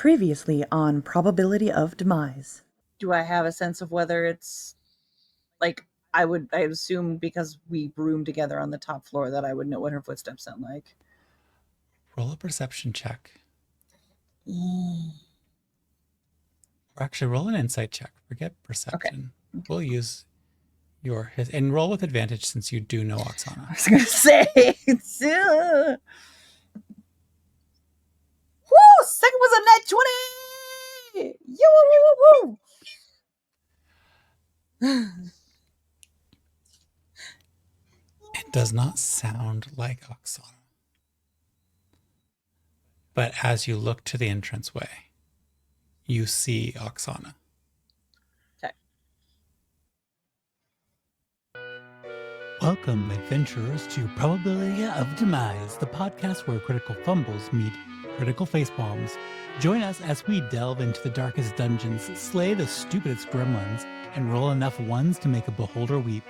Previously on Probability of Demise. Do I have a sense of whether it's like I assume because we roomed together on the top floor that I would know what her footsteps sound like. Roll a perception check. Or actually, roll an insight check. Forget perception. Okay. We'll use your and roll with advantage since you do know Oksana. I was gonna say, woo! Second was a net 20. Woo! It does not sound like Oksana. But as you look to the entranceway, you see Oksana. Okay. Welcome, adventurers, to Probability of Demise, the podcast where critical fumbles meet critical facepalms. Join us as we delve into the darkest dungeons, slay the stupidest gremlins, and roll enough ones to make a beholder weep.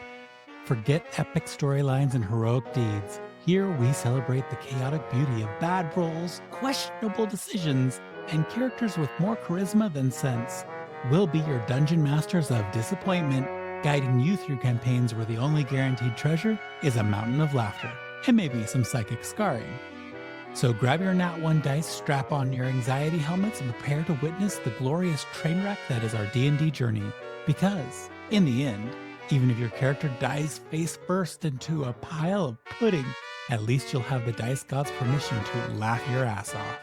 Forget epic storylines and heroic deeds. Here we celebrate the chaotic beauty of bad rolls, questionable decisions, and characters with more charisma than sense. We'll be your dungeon masters of disappointment, guiding you through campaigns where the only guaranteed treasure is a mountain of laughter, and maybe some psychic scarring. So grab your Nat 1 dice, strap on your anxiety helmets, and prepare to witness the glorious train wreck that is our D&D journey. Because, in the end, even if your character dies face first into a pile of pudding, at least you'll have the dice god's permission to laugh your ass off.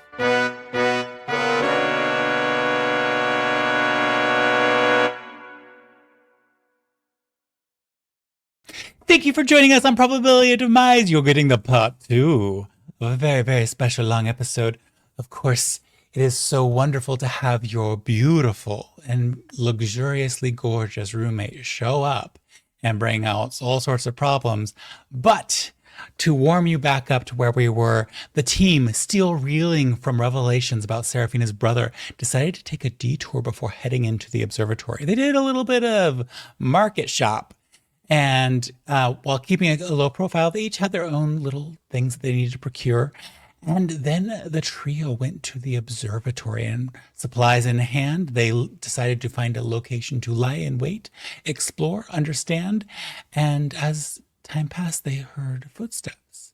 Thank you for joining us on Probability of Demise. You're getting the part 2 of a very, very special long episode. Of course, it is so wonderful to have your beautiful and luxuriously gorgeous roommate show up and bring out all sorts of problems. But to warm you back up to where we were, the team, still reeling from revelations about Seraphina's brother, decided to take a detour before heading into the observatory. They did a little bit of market shop. And while keeping a low profile, they each had their own little things that they needed to procure. And then the trio went to the observatory, and supplies in hand, they decided to find a location to lie in wait, explore, understand. And as time passed, they heard footsteps.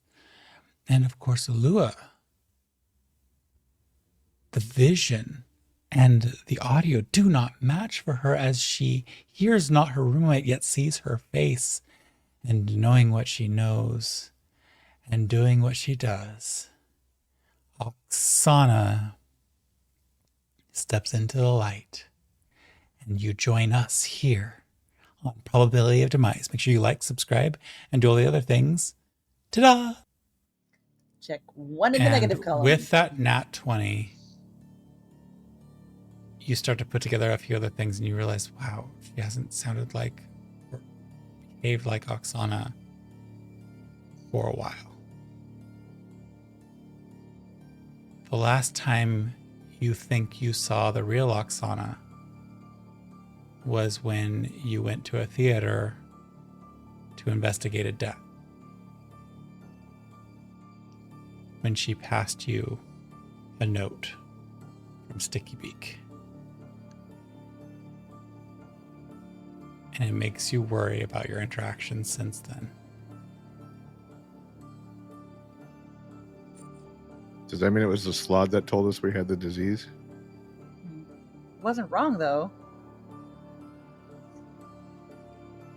And of course, Alua, the vision and the audio do not match for her, as she hears not her roommate, yet sees her face. And knowing what she knows and doing what she does, Oksana steps into the light, and you join us here on Probability of Demise. Make sure you like, subscribe, and do all the other things. Ta-da! Check one in the negative column. With that nat 20, you start to put together a few other things, and you realize, wow, she hasn't sounded like or behaved like Oksana for a while. The last time you think you saw the real Oksana was when you went to a theater to investigate a death. When she passed you a note from Sticky Beak. And it makes you worry about your interactions since then. Does that mean it was the Slaad that told us we had the disease? Wasn't wrong though.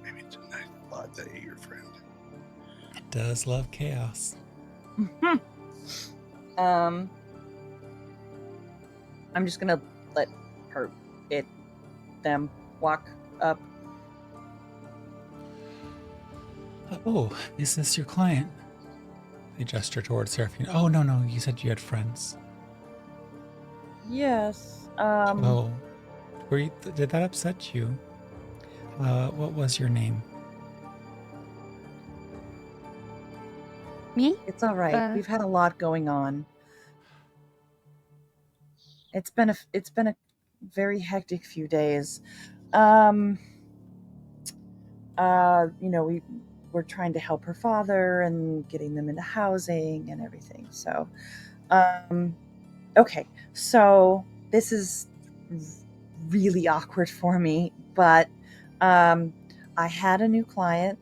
Maybe it's a nice Slaad that ate your friend. It does love chaos. I'm just gonna let them walk up. Oh, is this your client? They gesture towards Seraphina. Oh, no, you said you had friends. Yes. Oh, did that upset you? What was your name? Me? It's all right. We've had a lot going on. It's been a very hectic few days. We're trying to help her father and getting them into housing and everything. So, okay. So this is really awkward for me, but I had a new client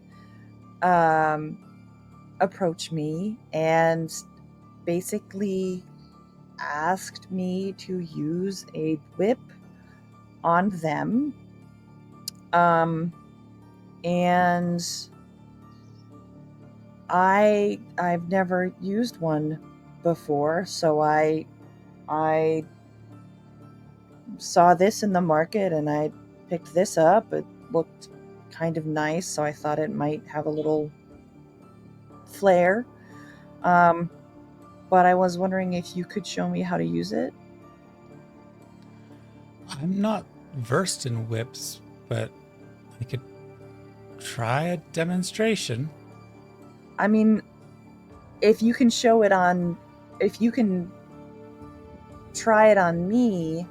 approach me and basically asked me to use a whip on them. And I've never used one before, so I saw this in the market and I picked this up. It looked kind of nice, so I thought it might have a little flair. But I was wondering if you could show me how to use it. I'm not versed in whips, but I could try a demonstration. I mean, if you can try it on me,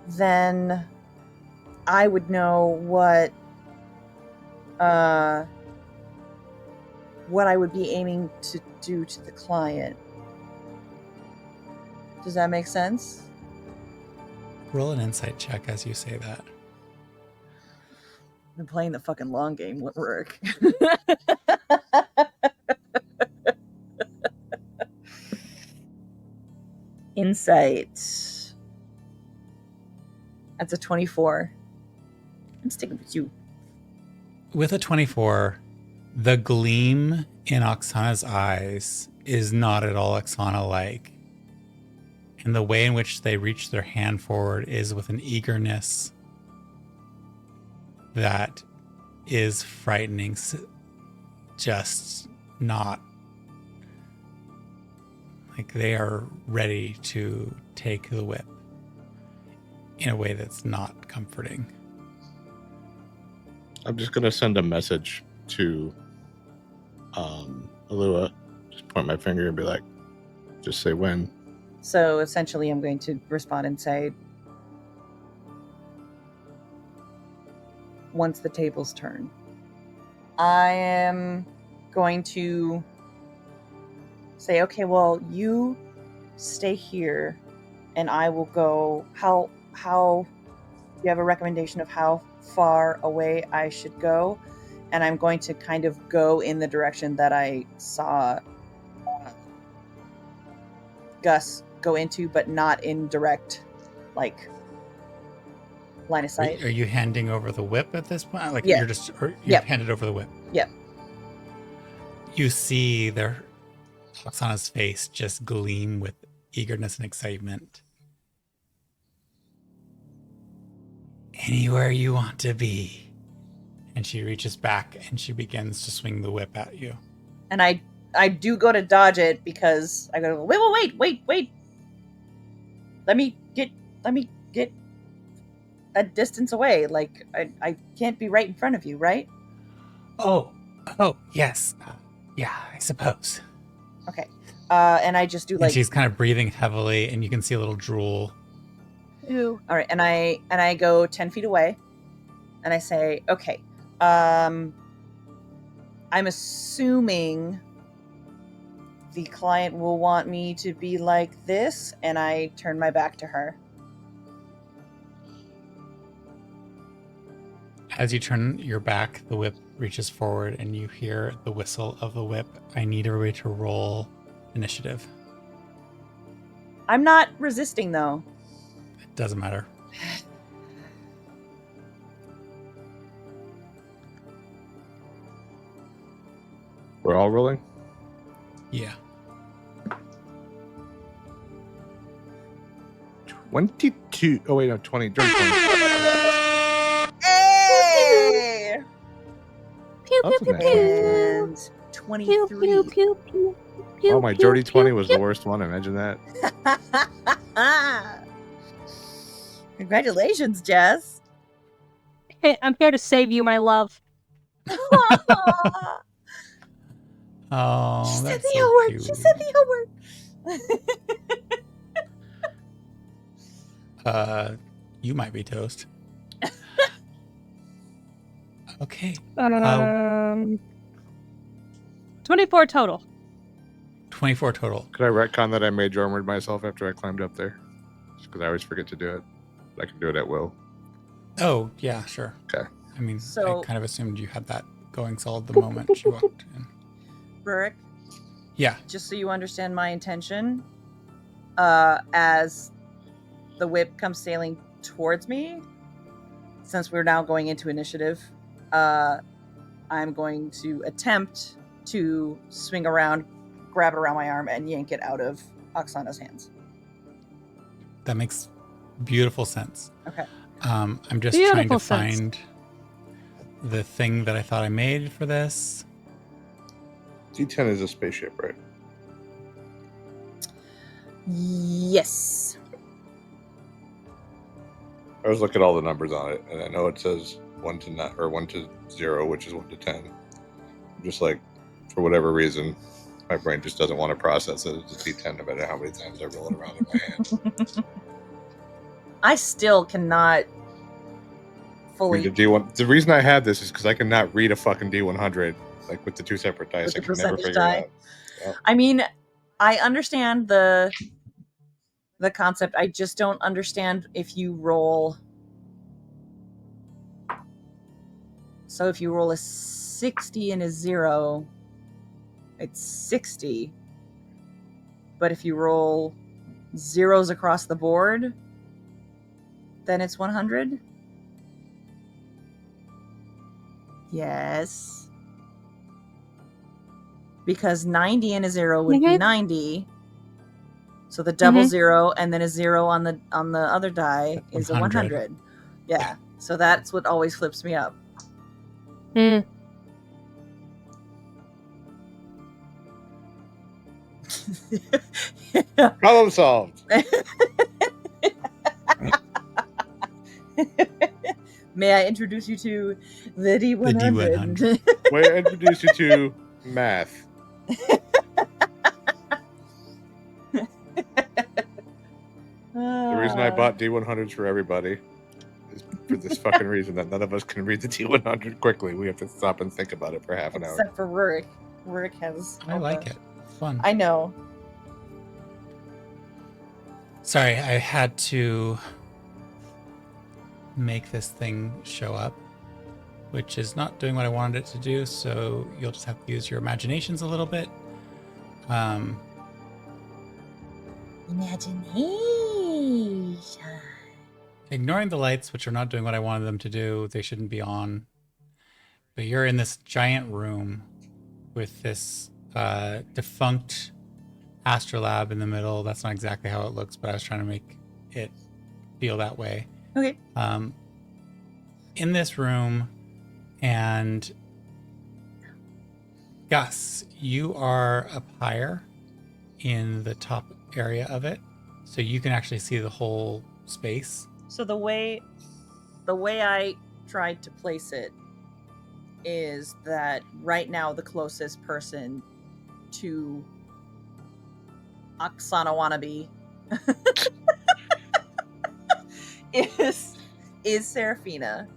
then I would know what I would be aiming to do to the client. Does that make sense? Roll an insight check as you say that. I've been playing the fucking long game with work. Insight. That's a 24. I'm sticking with you. With a 24, the gleam in Oksana's eyes is not at all Oksana-like. And the way in which they reach their hand forward is with an eagerness that is frightening. Just not like they are ready to take the whip in a way that's not comforting. I'm just gonna send a message to Alua. Just point my finger and be like, just say when. So essentially I'm going to respond and say, once the tables turn. I am going to say, okay, well, you stay here and I will go. How do you have a recommendation of how far away I should go? And I'm going to kind of go in the direction that I saw Gus go into, but not in direct, like, line of sight. Are you handing over the whip at this point? Like Yeah. you're just, or you've handed over the whip? Yep. You see Oksana's face just gleam with eagerness and excitement. Anywhere you want to be. And she reaches back and she begins to swing the whip at you. And I do go to dodge it because I go, wait. Let me get a distance away. Like, I can't be right in front of you, right? Oh, yes. Yeah, I suppose. Okay. And I just do like... And she's kind of breathing heavily and you can see a little drool. Ew. All right. And I go 10 feet away and I say, okay, I'm assuming the client will want me to be like this, and I turn my back to her. As you turn your back, the whip reaches forward and you hear the whistle of the whip. I need everybody to roll initiative. I'm not resisting, though. It doesn't matter. We're all rolling? Yeah. 22. Oh, wait, no, 20. Dirty 20. Hey! Pew, That's pew, a pew, nice And pew. 23. Pew, pew, pew, pew, Oh, my pew, dirty 20 was pew, the worst one. Imagine that. Congratulations, Jess. Hey, I'm here to save you, my love. Oh, She said that's the so L word. cute. She said the L word. You might be toast. Okay. 24 total. 24 total. Could I retcon that I mage armored myself after I climbed up there? because I always forget to do it. I can do it at will. Oh, yeah, sure. Okay. I mean, So- I kind of assumed you had that going solid the moment she walked in. Rurik, Yeah. just so you understand my intention, as the whip comes sailing towards me, since we're now going into initiative, I'm going to attempt to swing around, grab it around my arm, and yank it out of Oksana's hands. That makes beautiful sense. Okay. I'm just trying to find the thing that I thought I made for this. D10 is a spaceship, right? Yes. I always look at all the numbers on it, and I know it says 1 to 9 or 1 to 0, which is 1 to 10. I'm just like, for whatever reason, my brain just doesn't want to process it. It's a D10 no matter how many times I roll it around in my hand. I still cannot fully Read a D1. The reason I have this is because I cannot read a fucking D100 like with the two separate dice. With I the can never percentage figure die. it out. Yep. I mean, I understand the concept. I just don't understand if you roll. So if you roll a 60 and a 0, it's 60. But if you roll zeros across the board, then it's 100. Yes. Because 90 and a 0 would be Mhm. 90. So the double Mhm. 0 and then a 0 on the other die is a 100. 100. Yeah. So that's what always flips me up. Hmm. Problem solved. May I introduce you to the D100? D100. May I introduce you to math? The reason I bought D100s for everybody is for this fucking reason that none of us can read the D100 quickly. We have to stop and think about it for half an hour. Except for Rurik. Rurik has. I like it. Fun. I know. Sorry, I had to make this thing show up, which is not doing what I wanted it to do, so you'll just have to use your imaginations a little bit. Imagination. Ignoring the lights, which are not doing what I wanted them to do, they shouldn't be on. But you're in this giant room with this defunct astrolab in the middle. That's not exactly how it looks, but I was trying to make it feel that way. Okay. In this room, and Gus, you are up higher in the top area of it, so you can actually see the whole space. So the way I tried to place it is that right now the closest person to Oksana wannabe is Seraphina.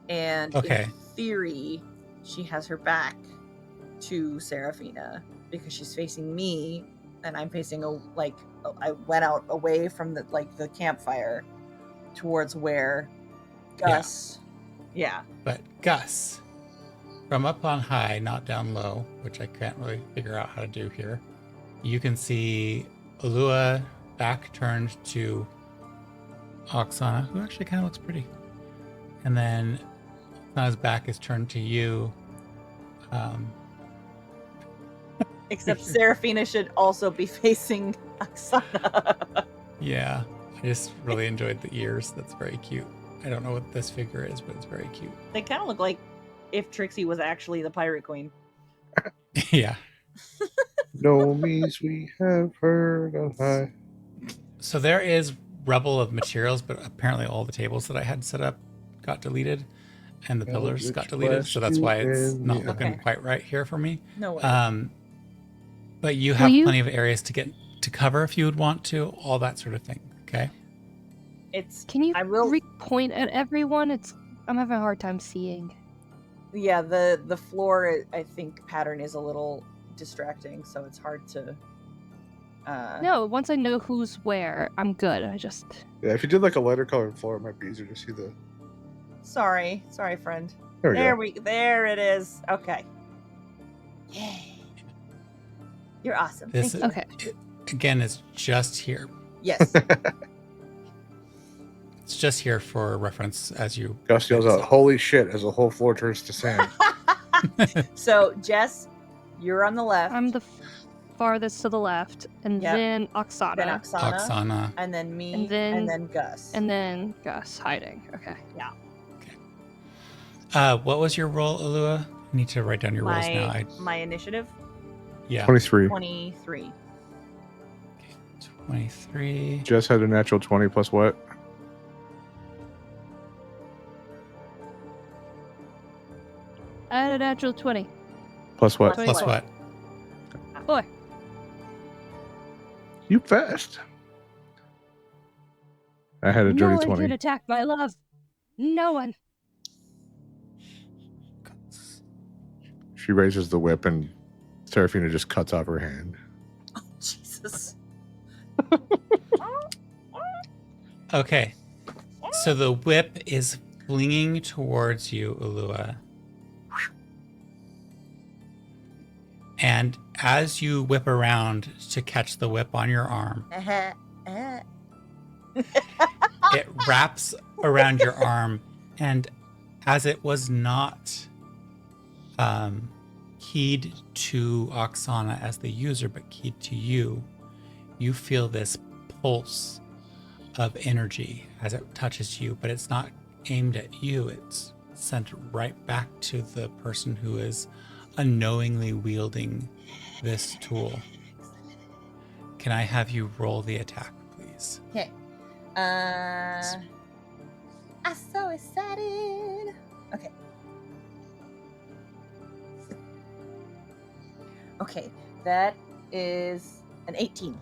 And Okay. in theory, she has her back to Seraphina because she's facing me and I'm facing I went out away from the campfire towards where Gus. Yeah. But Gus, from up on high, not down low, which I can't really figure out how to do here, you can see Alua back turned to Oksana, who actually kind of looks pretty. And then Oksana's back is turned to you. Except Seraphina should also be facing Oksana. Yeah, I just really enjoyed the ears. That's very cute. I don't know what this figure is, but it's very cute. They kind of look like if Trixie was actually the pirate queen. Yeah. Know me, we have heard on high. So there is rubble of materials, but apparently all the tables that I had set up got deleted, and the pillars got deleted. So that's why it's not looking Okay. quite right here for me. No way. But you have you- plenty of areas to get to cover if you would want to, all that sort of thing. Okay. It's Can you I will. point at everyone? I'm having a hard time seeing. Yeah, the floor I think pattern is a little distracting, so it's hard to No, once I know who's where, I'm good. Yeah, if you did like a lighter colored floor, it might be easier to see the. Sorry, friend. There we go. There it is. Okay. Yay. You're awesome. This Thank you. Okay. again is just here. Yes. It's just here for reference as you. Gus yells out, "Holy shit!" as the whole floor turns to sand. So, Jess, you're on the left. I'm the farthest to the left, and Yep. then Oksana, Then Oksana, Oksana. and then me, And then- Gus. and then Gus hiding. Okay. What was your roll, Alua? I need to write down your rolls now. my initiative, Yeah. 23. 23. 23. Jess had a natural 20 plus what? I had a natural 20. Plus what? Plus Plus what? 4. You fast. I had a No dirty one 20. can attack my love. No one. She raises the whip and Seraphina just cuts off her hand. Oh, Jesus. Okay. So the whip is flinging towards you, Ulua. And as you whip around to catch the whip on your arm, it wraps around your arm, and as it was not keyed to Oksana as the user, but keyed to you, you feel this pulse of energy as it touches you, but it's not aimed at you. It's sent right back to the person who is unknowingly wielding this tool. Can I have you roll the attack, please? Okay. I'm so excited. Okay. Okay, that is an 18.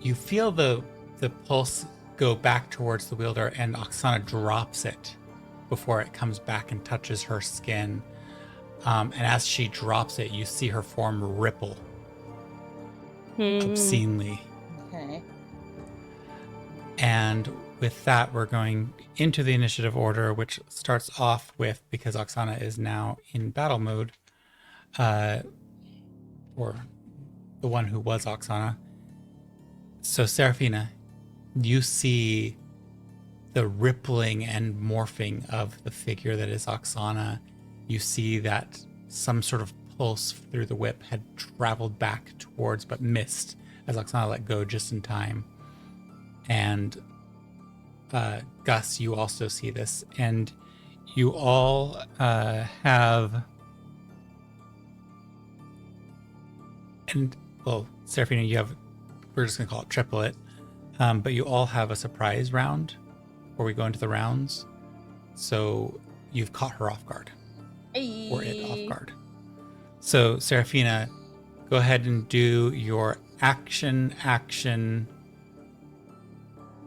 You feel the pulse go back towards the wielder, and Oksana drops it before it comes back and touches her skin. And as she drops it, you see her form ripple obscenely. Okay. And with that, we're going into the initiative order, which starts off with, because Oksana is now in battle mode, or the one who was Oksana. So Seraphina, you see the rippling and morphing of the figure that is Oksana. You see that some sort of pulse through the whip had traveled back towards, but missed as Oksana let go just in time. And Gus, you also see this, and you all have, and well, Seraphina, you have, we're just gonna call it triplet, but you all have a surprise round before we go into the rounds. So you've caught her off guard, or it off guard. So Seraphina, go ahead and do your action,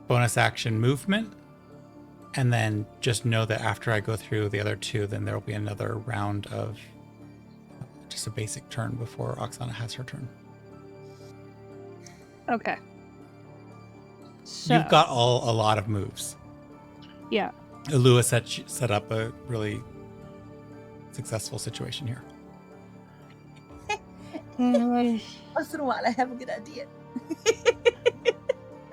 bonus action movement, and then just know that after I go through the other two, then there will be another round of just a basic turn before Oksana has her turn. Okay. So, You've got a lot of moves. Yeah. Lewis set up a really successful situation here. Once in a while, I have a good idea.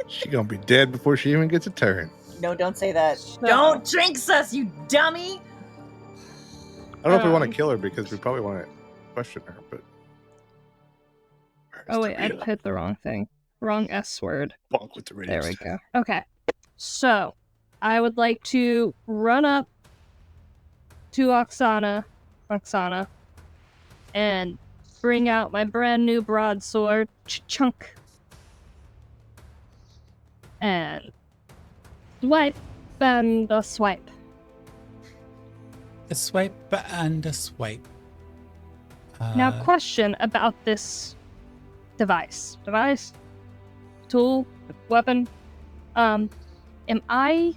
She gonna be dead before she even gets a turn. No, don't say that. So- Don't jinx us, you dummy. I don't know if we want to kill her because we probably want to question her, but. Oh wait, I hit the wrong thing. Wrong S word. Bonk with the radio There we staff. go. Okay. So, I would like to run up to Oksana, and bring out my brand new broadsword, chunk, and swipe and a swipe. A swipe and a swipe. Now, question about this device, tool, weapon. Am I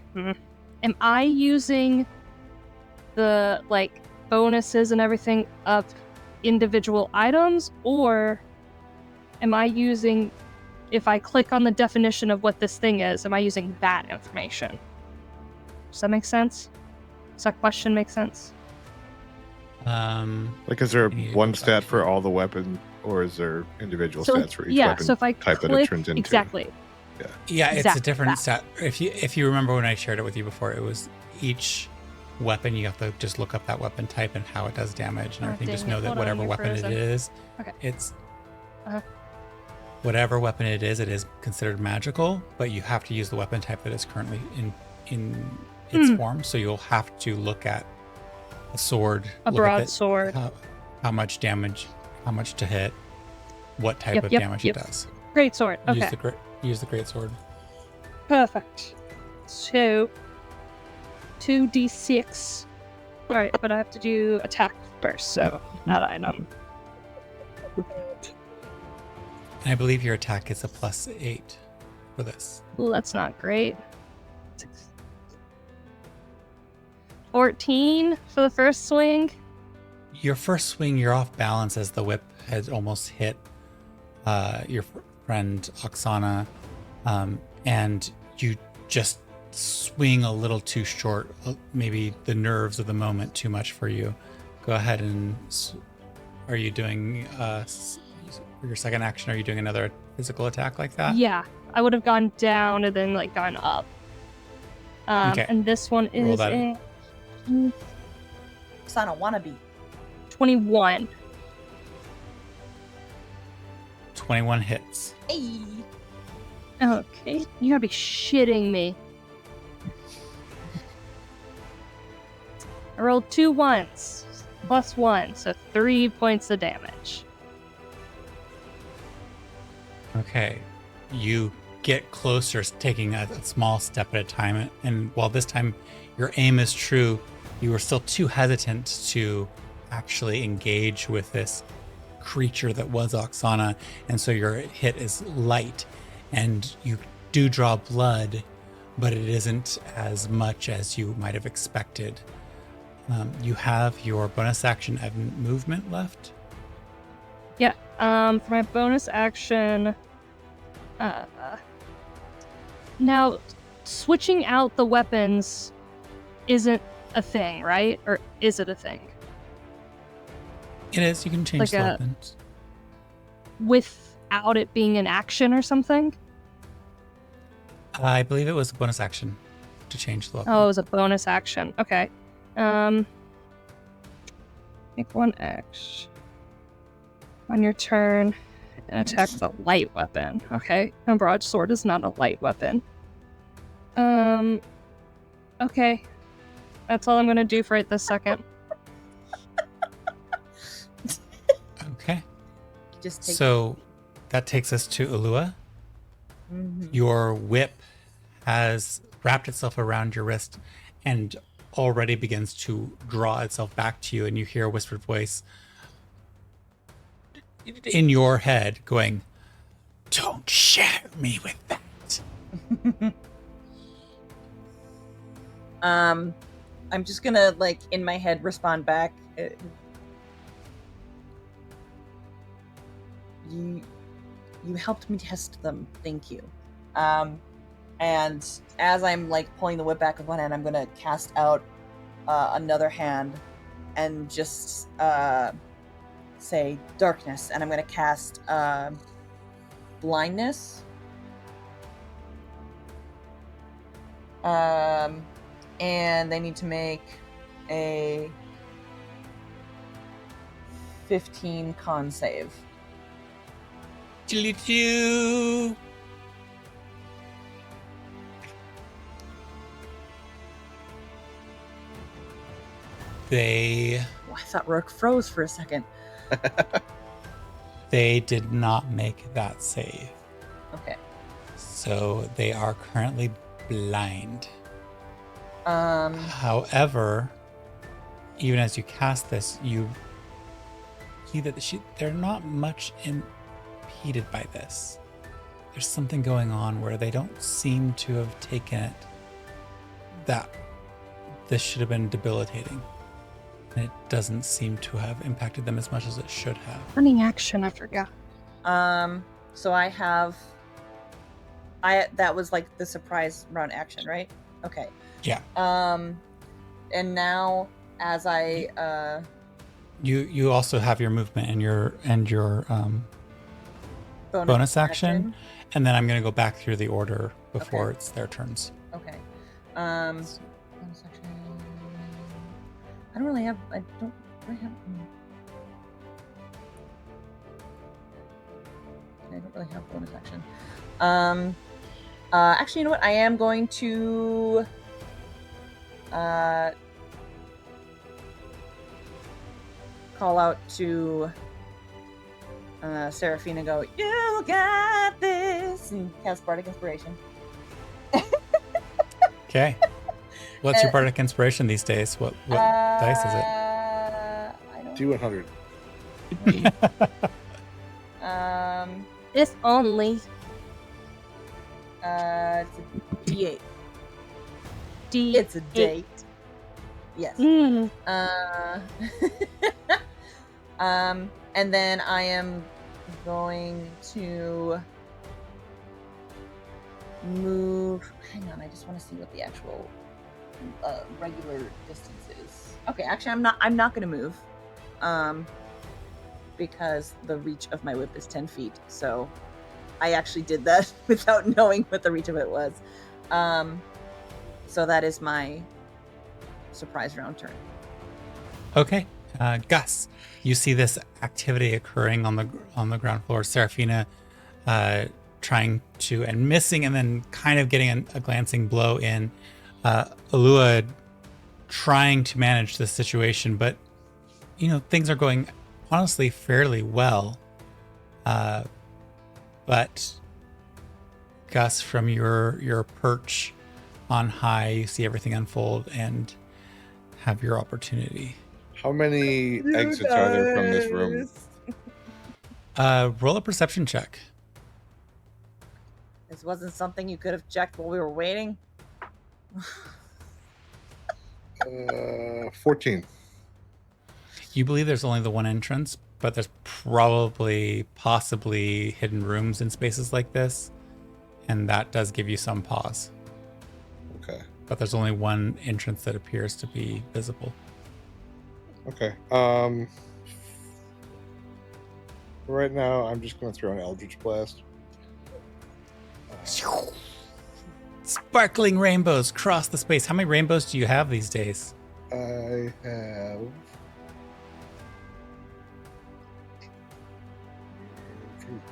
using the bonuses and everything of individual items, or am I using, if I click on the definition of what this thing is, am I using that information? Does that make sense? Does that question make sense? Like, is there I need to one go stat back for to- all the weapons, or is there individual So, stats for each yeah, weapon so if I type click, that it turns into? exactly. Yeah, it's a Exactly different that. set. If you remember when I shared it with you before, it was each weapon, you have to just look up that weapon type and how it does damage and Oh, everything. Just dang it. know that Hold on, whatever you're weapon frozen. it is, Okay. it's Uh-huh. whatever weapon it is considered magical, but you have to use the weapon type that is currently in its form. So you'll have to look at a sword, A look at broadsword. how much damage, how much to hit, what type Yep, of yep, damage yep. it does. Great sword. Okay. Use the great sword. Perfect. So, 2d6. Alright, but I have to do attack first, so not item. And I believe your attack is a +8 for this. Well, that's not great. 14 for the first swing. Your first swing, you're off balance as the whip has almost hit your friend Oksana, and you just swing a little too short. Maybe the nerves of the moment too much for you. Go ahead and are you doing for your second action? Are you doing another physical attack like that? Yeah, I would have gone down and then like gone up. Okay. And this one Roll is that. a Oksana wannabe. 21. 21 hits. Hey. Okay, you gotta be shitting me. I rolled 2 ones, +1, so 3 points of damage. Okay. You get closer, taking a small step at a time. And while this time your aim is true, you were still too hesitant to actually engage with this creature that was Oksana. And so your hit is light and you do draw blood, but it isn't as much as you might have expected. You have your bonus action of movement left. Yeah, for my bonus action, now, switching out the weapons isn't a thing, right? Or is it a thing? It is. You can change Like the a- weapons. Without it being an action or something? I believe it was a bonus action to change the weapon. Oh, it was a bonus action. Okay. Make 1 action on your turn and attack the light weapon. Okay. A broadsword is not a light weapon. Okay. That's all I'm gonna do for it this second. Okay. Just take. So that takes us to Ulua. Mhm. Your whip has wrapped itself around your wrist and already begins to draw itself back to you, and you hear a whispered voice in your head going, "Don't share me with that." I'm just gonna like in my head respond back. You helped me test them. Thank you. And as I'm like pulling the whip back with one hand, I'm gonna cast out another hand and just say darkness, and I'm gonna cast blindness. And they need to make a 15 con save. Choo-choo. They Oh, I thought Rourke froze for a second. did not make that save. Okay. So they are currently blind. Um, However, even as you cast this, you see that they're not much impeded by this. There's something going on where they don't seem to have taken it that this should have been debilitating. and it doesn't seem to have impacted them as much as it should have. Running action, I forgot. So that was like the surprise round action, right? Okay. Yeah. And now as I You also have your movement and your bonus action, and then I'm going to go back through the order before it's their turns. Okay. Bonus action. I don't really have. Bonus action. Actually, you know what? I am going to call out to Seraphina. Go, you got this, and cast Bardic Inspiration. Okay. What's your Bardic Inspiration these days? What dice is it? I don't. D100. If only. It's a D8. D. It's a date. Yes. Mm. And then I am going to move. Hang on, I just want to see what the actual regular distance is. Okay, actually, I'm not going to move, because the reach of my whip is 10 feet. So I actually did that without knowing what the reach of it was. So that is my surprise round turn. Okay. Gus, you see this activity occurring on the ground floor. Seraphina trying to and missing, and then kind of getting a glancing blow in. Alua trying to manage the situation, but things are going honestly fairly well. But Gus, from your perch on high, you see everything unfold and have your opportunity. How many exits are there from this room? Roll a perception check. This wasn't something you could have checked while we were waiting. 14. You believe there's only the one entrance, but there's possibly hidden rooms in spaces like this, and that does give you some pause. Okay. But there's only one entrance that appears to be visible. Okay. Right now, I'm just going to throw an Eldritch Blast. Sparkling rainbows cross the space. How many rainbows do you have these days? I have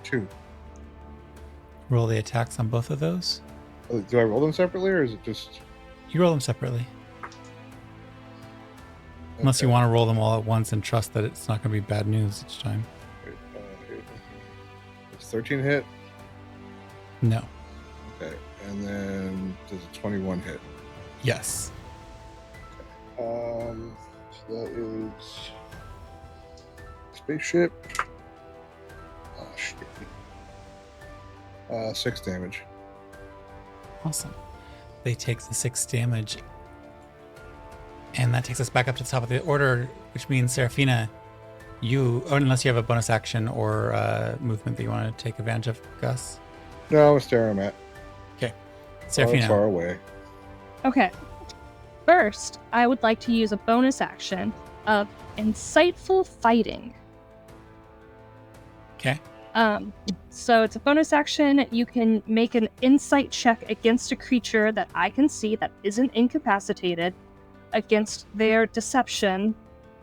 2. Roll the attacks on both of those. Oh, do I roll them separately, or is it just... You roll them separately. Unless you want to roll them all at once and trust that it's not going to be bad news each time. Does 13 hit? No. Okay. And then does a 21 hit? Yes. So that is spaceship. Oh shit. 6 damage. Awesome. They take the 6 damage. And that takes us back up to the top of the order, which means Seraphina, unless you have a bonus action or movement that you want to take advantage of, Gus. No, I'm staring I'm at. Okay. Seraphina. Far away. Okay. First, I would like to use a bonus action of insightful fighting. Okay. So it's a bonus action. You can make an insight check against a creature that I can see that isn't incapacitated against their deception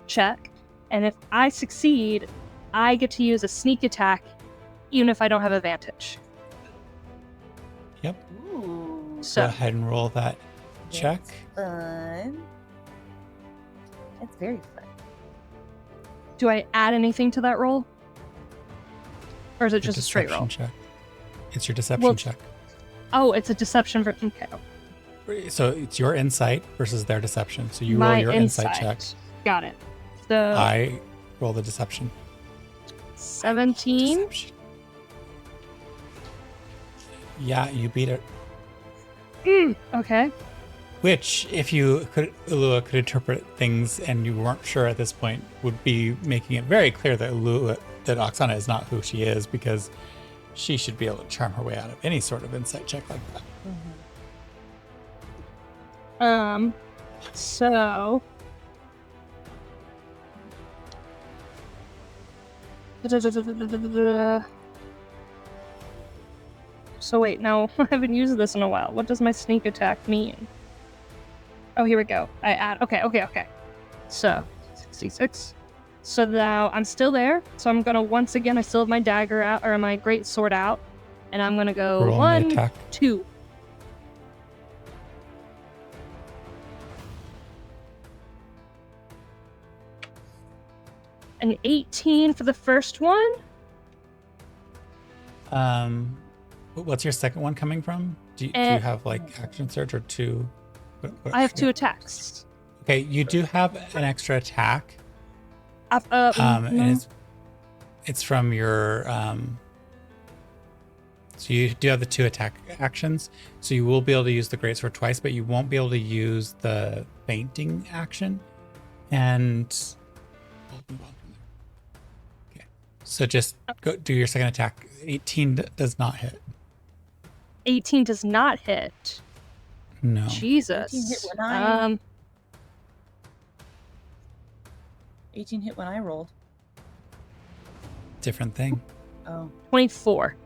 check. And if I succeed, I get to use a sneak attack even if I don't have advantage. Yep. Ooh. So Go ahead and roll that check. Fun. It's very fun. do I add anything to that roll? Or is it just a straight roll? Check. It's your deception check. Oh, it's a deception for... Okay. So it's your insight versus their deception. So you roll your insight check. Got it. So I roll the deception. 17. Deception. Yeah, you beat it. Okay. Which, if you could, Ulua could interpret things and you weren't sure at this point, would be making it very clear that that Oksana is not who she is, because she should be able to charm her way out of any sort of insight check like that. So So wait, no, I haven't used this in a while. What does my sneak attack mean? Oh, here we go. I add. Okay. So 66. So now I'm still there. So I'm gonna once again. I still have my dagger out, or my great sword out, and I'm gonna go Roll me 1, attack. 2. An 18 for the first one. What's your second one coming from? Do you have like action surge or two? I have 2 attacks. Okay, you do have an extra attack. No. And it's from your so you do have the 2 attack actions, so you will be able to use the greatsword twice, but you won't be able to use the fainting action. And we'll move on from there. Okay, so just go do your second attack. 18 does not hit. 18 does not hit. No. Jesus. 18 hit when I rolled. Different thing. Oh. 24.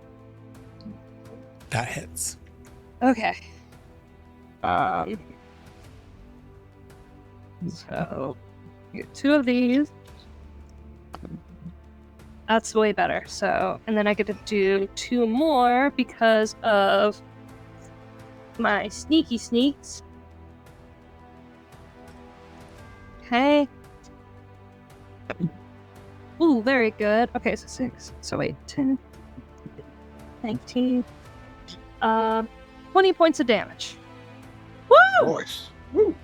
That hits. Okay. So get 2 of these. That's way better. So, and then I get to do 2 more because of my sneaky sneaks. Okay. Ooh, very good. Okay, so 6. So wait, 10, 19. 20 points of damage. Woo! Nice. Woo.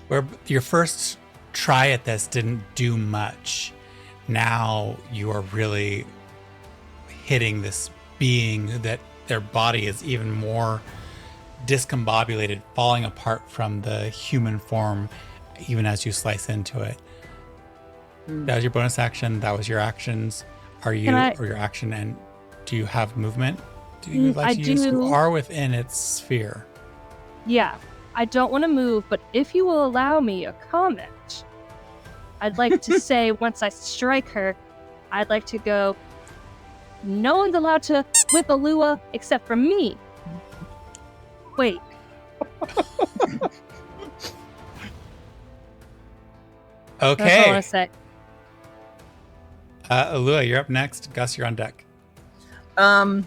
Where your first try at this didn't do much. Now you are really hitting this being that their body is even more discombobulated, falling apart from the human form, even as you slice into it. That was your bonus action. That was your actions. Or your action, and do you have movement? Do you like to use? You are within its sphere. Yeah, I don't want to move, but if you will allow me a comment, I'd like to say once I strike her, I'd like to go, no one's allowed to whip a Lua except for me. Wait. Okay. That's all I want to say. Alua, you're up next. Gus, you're on deck. I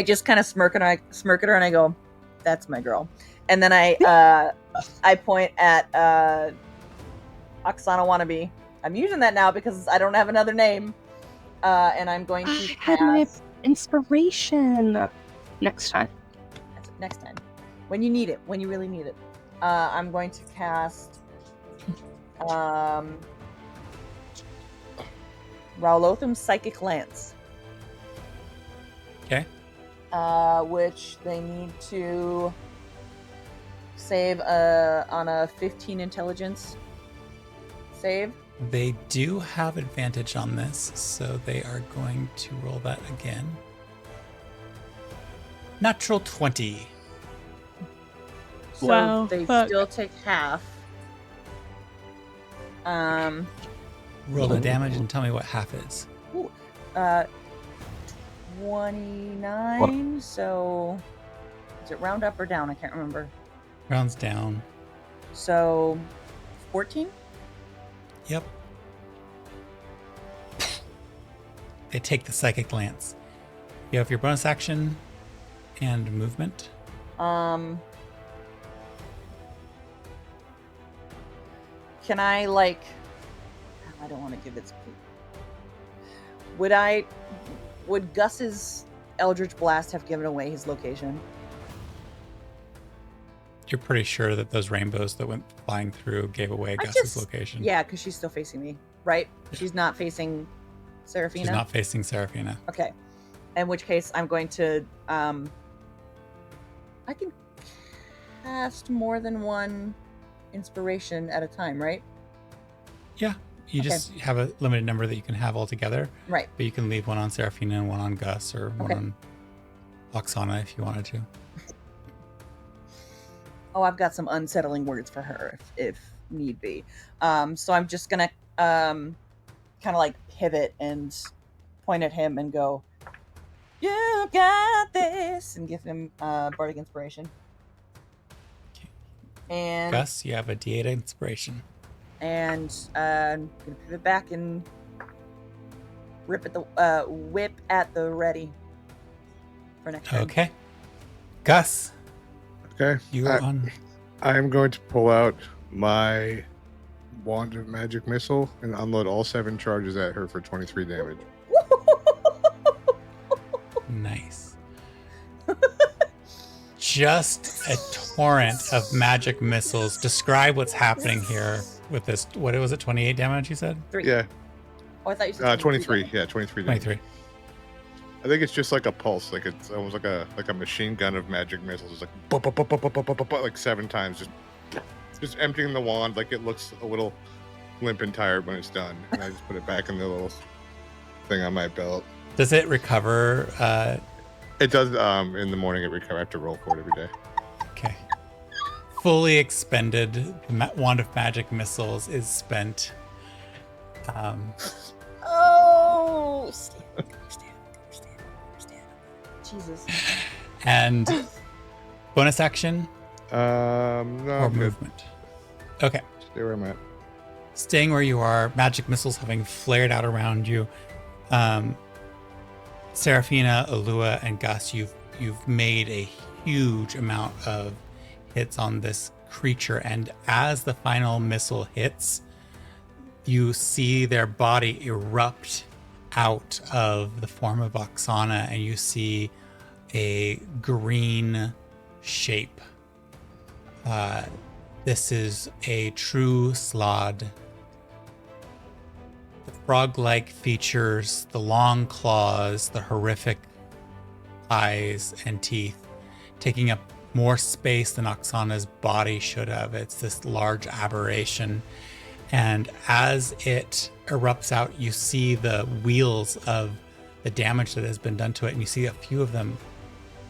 just kind of smirk at her and I go, "That's my girl." And then I point at Oksana wannabe. I'm using that now because I don't have another name. And I'm going to I had my inspiration next time. Next time. When you need it. When you really need it. I'm going to cast Raulothum's Psychic Lance. Okay. Which they need to save on a 15 intelligence save. They do have advantage on this, so they are going to roll that again. Natural 20. So Wow, they fuck. still take half. Roll the damage and tell me what half is. 29. So is it round up or down? I can't remember. Rounds down. So 14. Yep. They take the psychic lance. You have your bonus action and movement. Can I I don't want to give it. Would Gus's Eldritch Blast have given away his location? You're pretty sure that those rainbows that went flying through gave away Gus's location. Yeah, because she's still facing me, right? Yeah. She's not facing Seraphina? She's not facing Seraphina. Okay. In which case, I'm going to... I cast more than one inspiration at a time, right? Yeah, you Okay. just have a limited number that you can have altogether. Right. But you can leave one on Seraphina and one on Gus, or one Okay. on Oksana if you wanted to. Oh, I've got some unsettling words for her if need be. So I'm just gonna kind of like pivot and point at him and go, "You got this," and give him bardic inspiration. Okay. And Gus, you have a D8 inspiration. I'm gonna pivot back and whip at the ready for next turn. Okay. Gus, Okay. you are on. I am going to pull out my wand of magic missile and unload all 7 charges at her for 23 damage. Nice. Just a torrent of magic missiles. Describe what's happening here with this. What was it? 28 damage, you said? 3. Yeah, Oh, I thought you said 23. Yeah, 23 damage. 23. I think it's just like a pulse, like it's almost like a machine gun of magic missiles. It's like bup, bup, bup, bup, bup, bup, bup, bup, like 7 times, just emptying the wand. Like it looks a little limp and tired when it's done, and I just put it back in the little thing on my belt. Does it recover? It does. In the morning, it recover. I have to roll for it every day. Okay. Fully expended. The wand of magic missiles is spent. Oh, stand. Jesus. And bonus action No, or I'm good. movement. Okay. Stay where I'm at. Staying where you are, magic missiles having flared out around you. Seraphina, Alua, and Gus, you've made a huge amount of hits on this creature, and as the final missile hits, you see their body erupt out of the form of Oksana, and you see a green shape. This is a true Slaad. The frog-like features, the long claws, the horrific eyes and teeth, taking up more space than Oksana's body should have. It's this large aberration. And as it erupts out, you see the wheels of the damage that has been done to it, and you see a few of them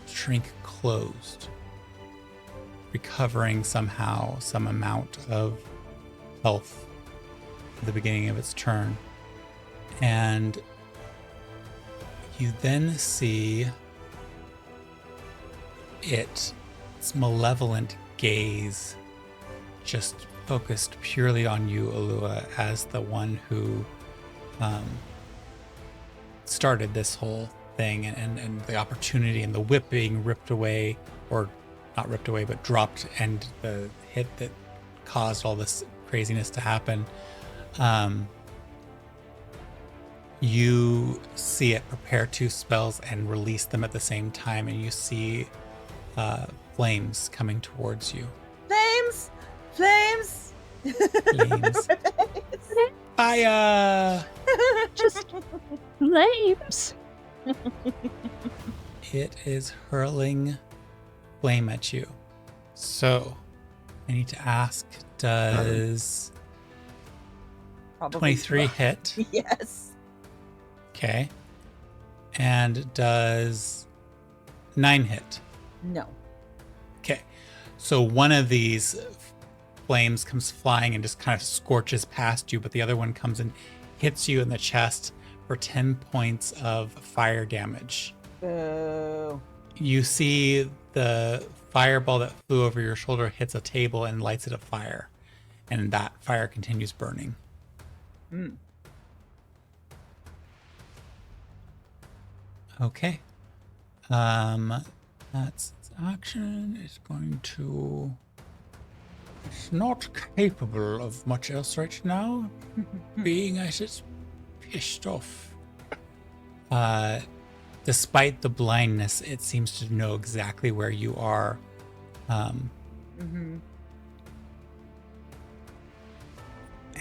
shrink closed, recovering somehow some amount of health at the beginning of its turn. And you then see its malevolent gaze just focused purely on you, Alua, as the one who started this whole thing, and the opportunity and the whip being ripped away, or not ripped away, but dropped, and the hit that caused all this craziness to happen. You see it prepare 2 spells and release them at the same time, and you see flames coming towards you. Flames! Flames! Flames. Fire! Just flames. It is hurling flame at you. So, I need to ask, does Probably 23 hit? Yes. Okay. And does 9 hit? No. Okay. So one of these flames comes flying and just kind of scorches past you, but the other one comes and hits you in the chest for 10 points of fire damage. Boo. You see the fireball that flew over your shoulder hits a table and lights it afire, and that fire continues burning. Okay. That's its action. It's going to... It's not capable of much else right now, being as it's pissed off. Despite the blindness, it seems to know exactly where you are.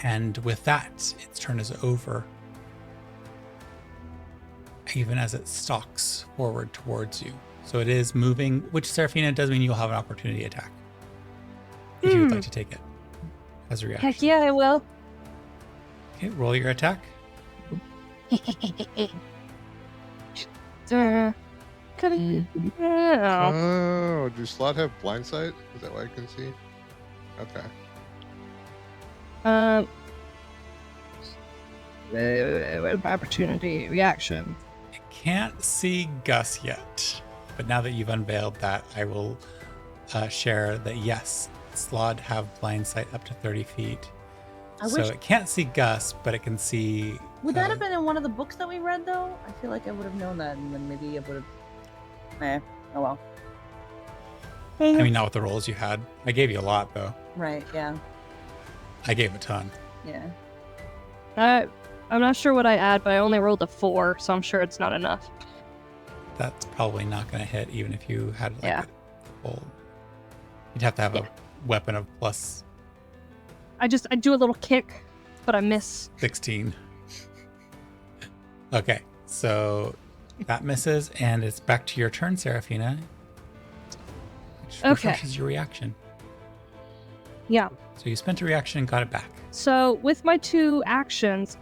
And with that, its turn is over. Even as it stalks forward towards you. So it is moving, which Seraphina does mean you'll have an opportunity attack. if you would like to take it as a reaction. Heck yeah, I will. Okay, roll your attack. Oh, do Slaad have blind sight? Is that what I can see? Okay. Opportunity reaction. I can't see Gus yet, but now that you've unveiled that, I will share that yes, Slaad have blind sight up to 30 feet. So it can't see Gus, but it can see. Would that have been in one of the books that we read, though? I feel like I would have known that, and then maybe it would have. Oh well. I mean, not with the rolls you had. I gave you a lot, though. Right. Yeah. I gave a ton. Yeah. I'm not sure what I add, but I only rolled a 4, so I'm sure it's not enough. That's probably not going to hit, even if you had like Yeah. a full. You'd have to have a weapon of plus I do a little kick, but I miss. 16. Okay, so that misses, and it's back to your turn, Seraphina. Which Okay. refreshes your reaction. Yeah. So you spent a reaction and got it back. So with my 2 actions,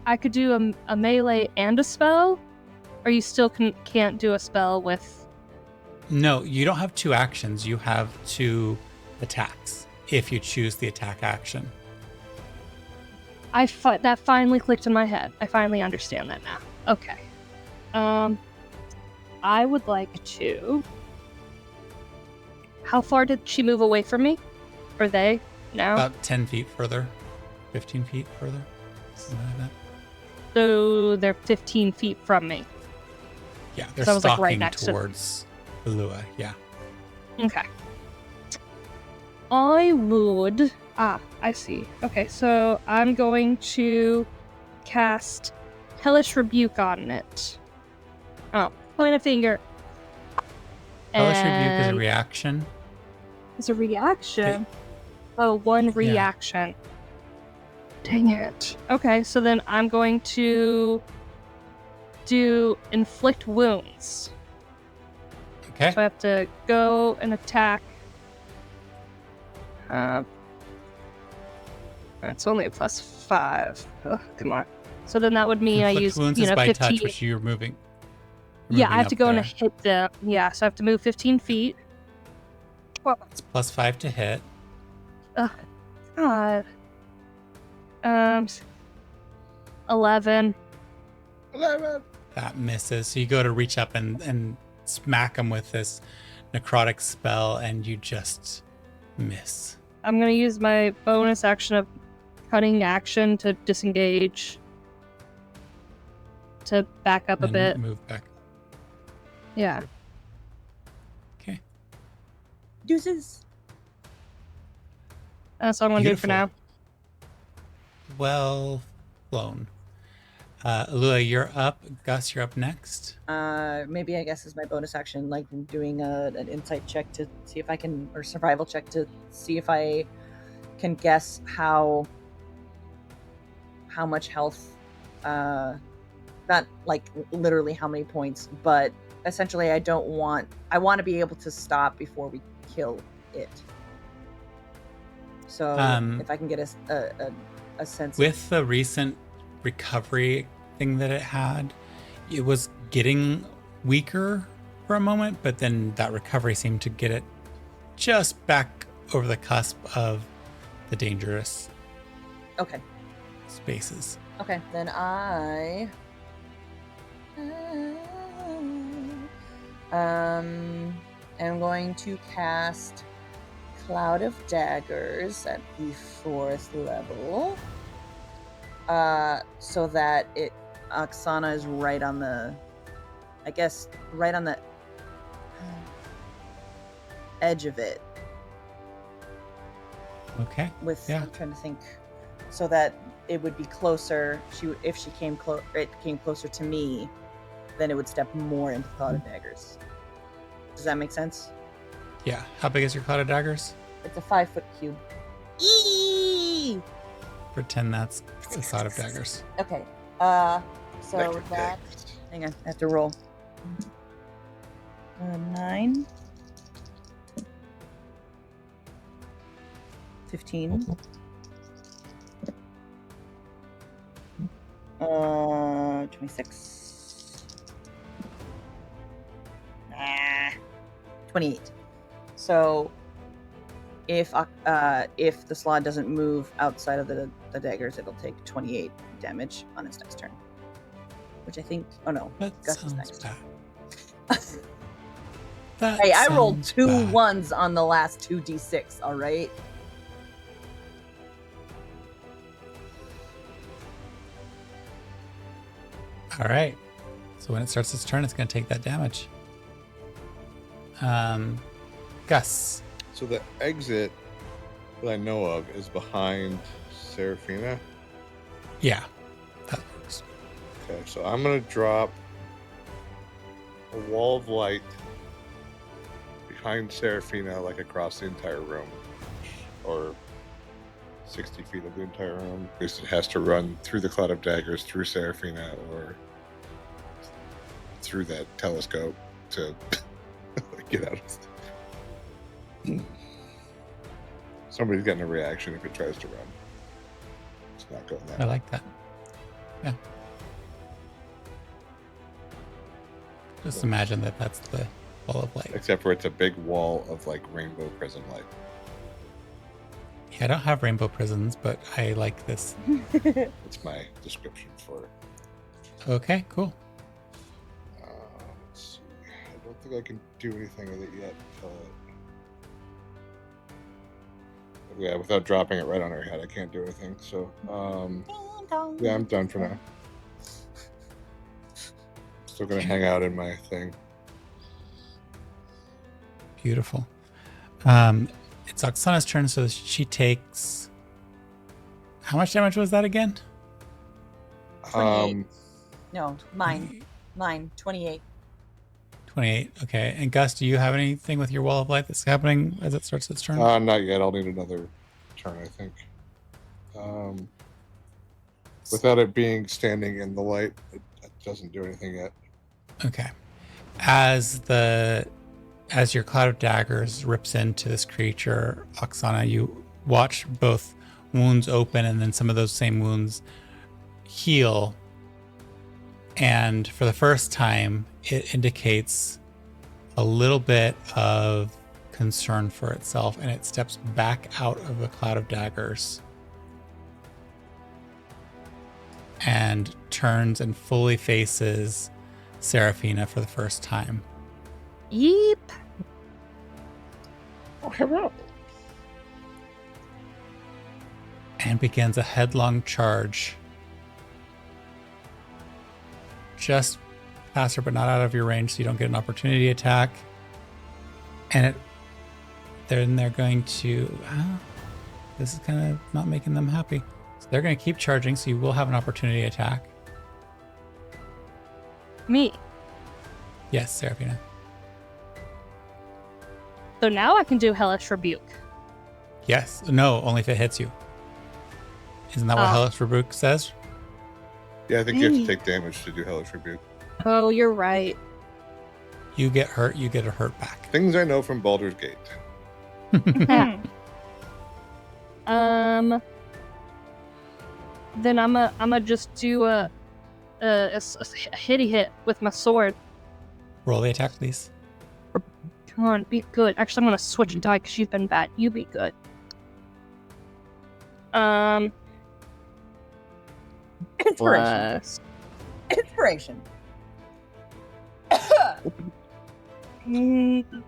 I could do a melee and a spell, or you still can't do a spell with. No, you don't have 2 actions. You have 2 attacks if you choose the attack action. That finally clicked in my head. I finally understand that now. Okay. I would like to. How far did she move away from me? Or they? Now? About 10 feet further, 15 feet further, something like that. So they're 15 feet from me. Yeah, they're So I was, like, stalking right next to- towards Lua. Yeah. Okay. I would. I see. Okay, so I'm going to cast Hellish Rebuke on it. Oh, point a finger. Hellish Rebuke is a And reaction. it's a reaction. Oh, one reaction. Dang it. Okay, so then I'm going to do Inflict Wounds. Okay. So I have to go and attack. It's only a +5. Oh, come on. So then that would mean I Inflict use, wounds is by 15. touch, which you're moving. Yeah, I have up to go and there. hit the. Yeah, so I have to move 15 feet. Well, It's +5 to hit. God. 11. 11. That misses. So you go to reach up and smack him with this necrotic spell, and you just miss. I'm gonna use my bonus action of cutting action to disengage. To back up a And bit. move back. Yeah. Okay. Deuces. That's what I'm gonna do for now. Beautiful. Well flown. Lua, you're up. Gus, you're up next. Maybe I guess is my bonus action, like doing an insight check to see if I can, or survival check to see if I can guess how much health, not like literally how many points, but essentially I want to be able to stop before we kill it. So if I can get a sense With the recent recovery thing that it had, it was getting weaker for a moment, but then that recovery seemed to get it just back over the cusp of the dangerous spaces. Okay, then I am going to cast Cloud of Daggers at the 4th level, so that Oksana is right on the edge of it. Okay. I'm trying to think, so that it would be closer. If it came closer to me, then it would step more into Cloud of Daggers. Does that make sense? Yeah. How big is your cloud of daggers? It's a 5-foot cube. Eee! Pretend that's a cloud of daggers. Okay. So Electric that. daggers. Hang on, I have to roll. 9. 15. 26. 28. So if the Slaad doesn't move outside of the daggers, it'll take 28 damage on its next turn. Which I think... Oh no, That Gus is sounds next. bad. That Hey, I rolled sounds 2 bad. 1s on the last 2d6, alright? All right. So when it starts its turn, it's going to take that damage. Gus. So the exit that I know of is behind Seraphina. Yeah, that works. Okay, so I'm gonna drop a wall of light behind Seraphina, like across the entire room, or 60 feet of the entire room. Because it has to run through the cloud of daggers, through Seraphina, or through that telescope to get out of it. Somebody's getting a reaction if it tries to run. It's not going that I way. like that. Yeah. Just imagine that that's the wall of light. Except for it's a big wall of like rainbow prism light. Yeah, I don't have rainbow prisons, but I like this. That's my description for it. Okay, cool. Let's see. I don't think I can do anything with it yet. Yeah, without dropping it right on her head, I can't do anything. So, yeah, I'm done for now. Still gonna hang out in my thing. Beautiful. It's Oksana's turn, so she takes... How much damage was that again? 28. No, mine. 28. 28. Okay. And Gus, do you have anything with your wall of light that's happening as it starts its turn? Not yet. I'll need another turn, I think. Without it being standing in the light, it doesn't do anything yet. Okay. As your cloud of daggers rips into this creature, Oksana, you watch both wounds open and then some of those same wounds heal. And for the first time, it indicates a little bit of concern for itself, and it steps back out of the cloud of daggers and turns and fully faces Seraphina for the first time. Yeep. And begins a headlong charge. Just past her, but not out of your range, so you don't get an opportunity attack. And they're going to... this is kind of not making them happy. So they're going to keep charging, so you will have an opportunity attack. Me. Yes, Seraphina. So now I can do Hellish Rebuke. Yes. No, only if it hits you. Isn't that what Oh. Hellish Rebuke says? Yeah, I think you have to take damage to do Hellish Rebuke. Oh, you're right. You get hurt, you get a hurt back. Things I know from Baldur's Gate. Then I'm just do a hitty hit with my sword. Roll the attack, please. Come on, be good. Actually, I'm gonna switch die because you've been bad. You be good. Inspiration. Plus Inspiration.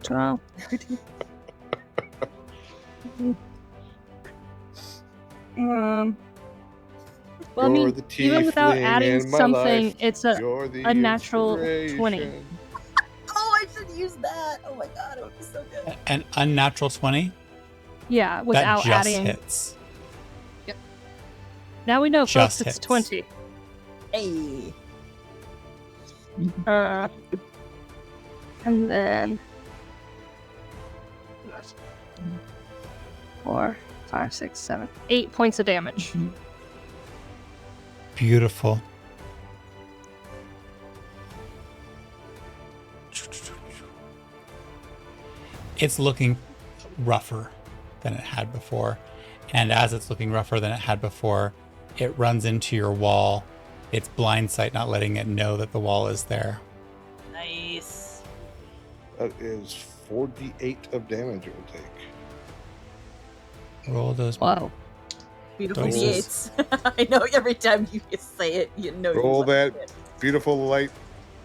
12. Well, I You're mean, the even without tiefling adding in my something, life. it's You're the a natural 20. inspiration. Oh, I should use that. Oh my god, it would be so good. An unnatural 20? Yeah, That without just adding. hits. Now we know, Just folks, it's hits. 20. Hey. And then 4, 5, 6, 7, 8 points of damage. Beautiful. It's looking rougher than it had before. And as it's looking rougher than it had before, it runs into your wall. Its blind sight not letting it know that the wall is there. Nice. That is 4d8 of damage it will take. Roll those. Wow. Beautiful Dices. D8s. I know every time you say it, you know. Roll you that like it. beautiful light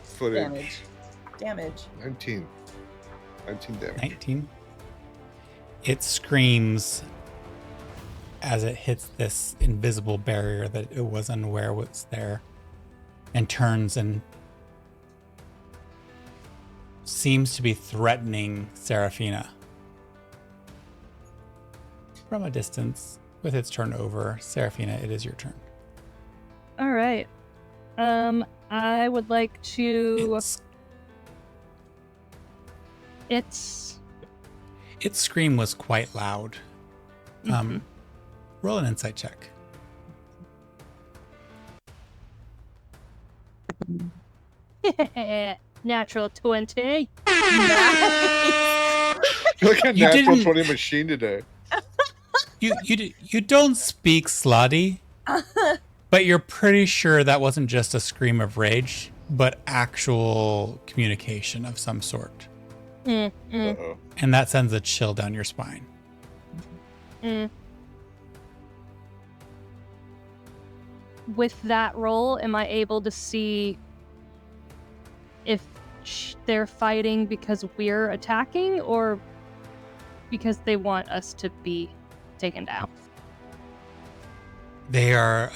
footage. Damage. 19 damage. 19. It screams as it hits this invisible barrier that it was unaware was there, and turns and seems to be threatening Serafina. From a distance, with its turn over, Serafina, it is your turn. All right. I would like to. Its scream was quite loud. Roll an insight check. Natural 20. Look at You natural didn't- 20 machine today. You don't speak Slaadi, but you're pretty sure that wasn't just a scream of rage, but actual communication of some sort. Uh-oh. And that sends a chill down your spine. With that roll, am I able to see if they're fighting because we're attacking or because they want us to be taken down? They are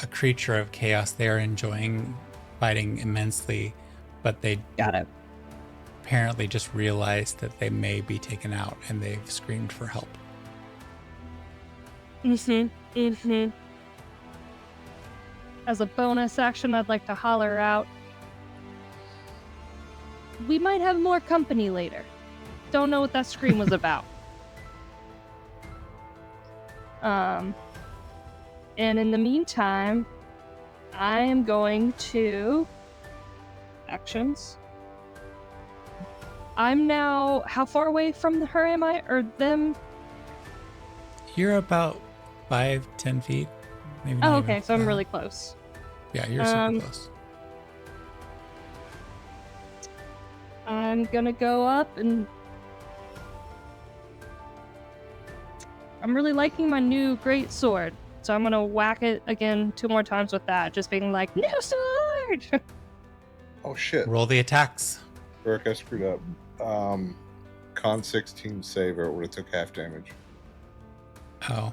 a creature of chaos. They are enjoying fighting immensely, but they Got it. apparently just realized that they may be taken out, and they've screamed for help. As a bonus action, I'd like to holler out, we might have more company later. Don't know what that scream was about. And in the meantime, I am going to actions. I'm now, how far away from her am I, or them? You're about 5-10 feet. Maybe Oh, not okay, even so I'm that. really close. Yeah, you're super close. I'm gonna go up and I'm really liking my new great sword, so I'm gonna whack it again 2 more times with that, just being like, new sword! Oh shit. Roll the attacks. Eric, I screwed up. Con 16 save or it would have took half damage. Oh,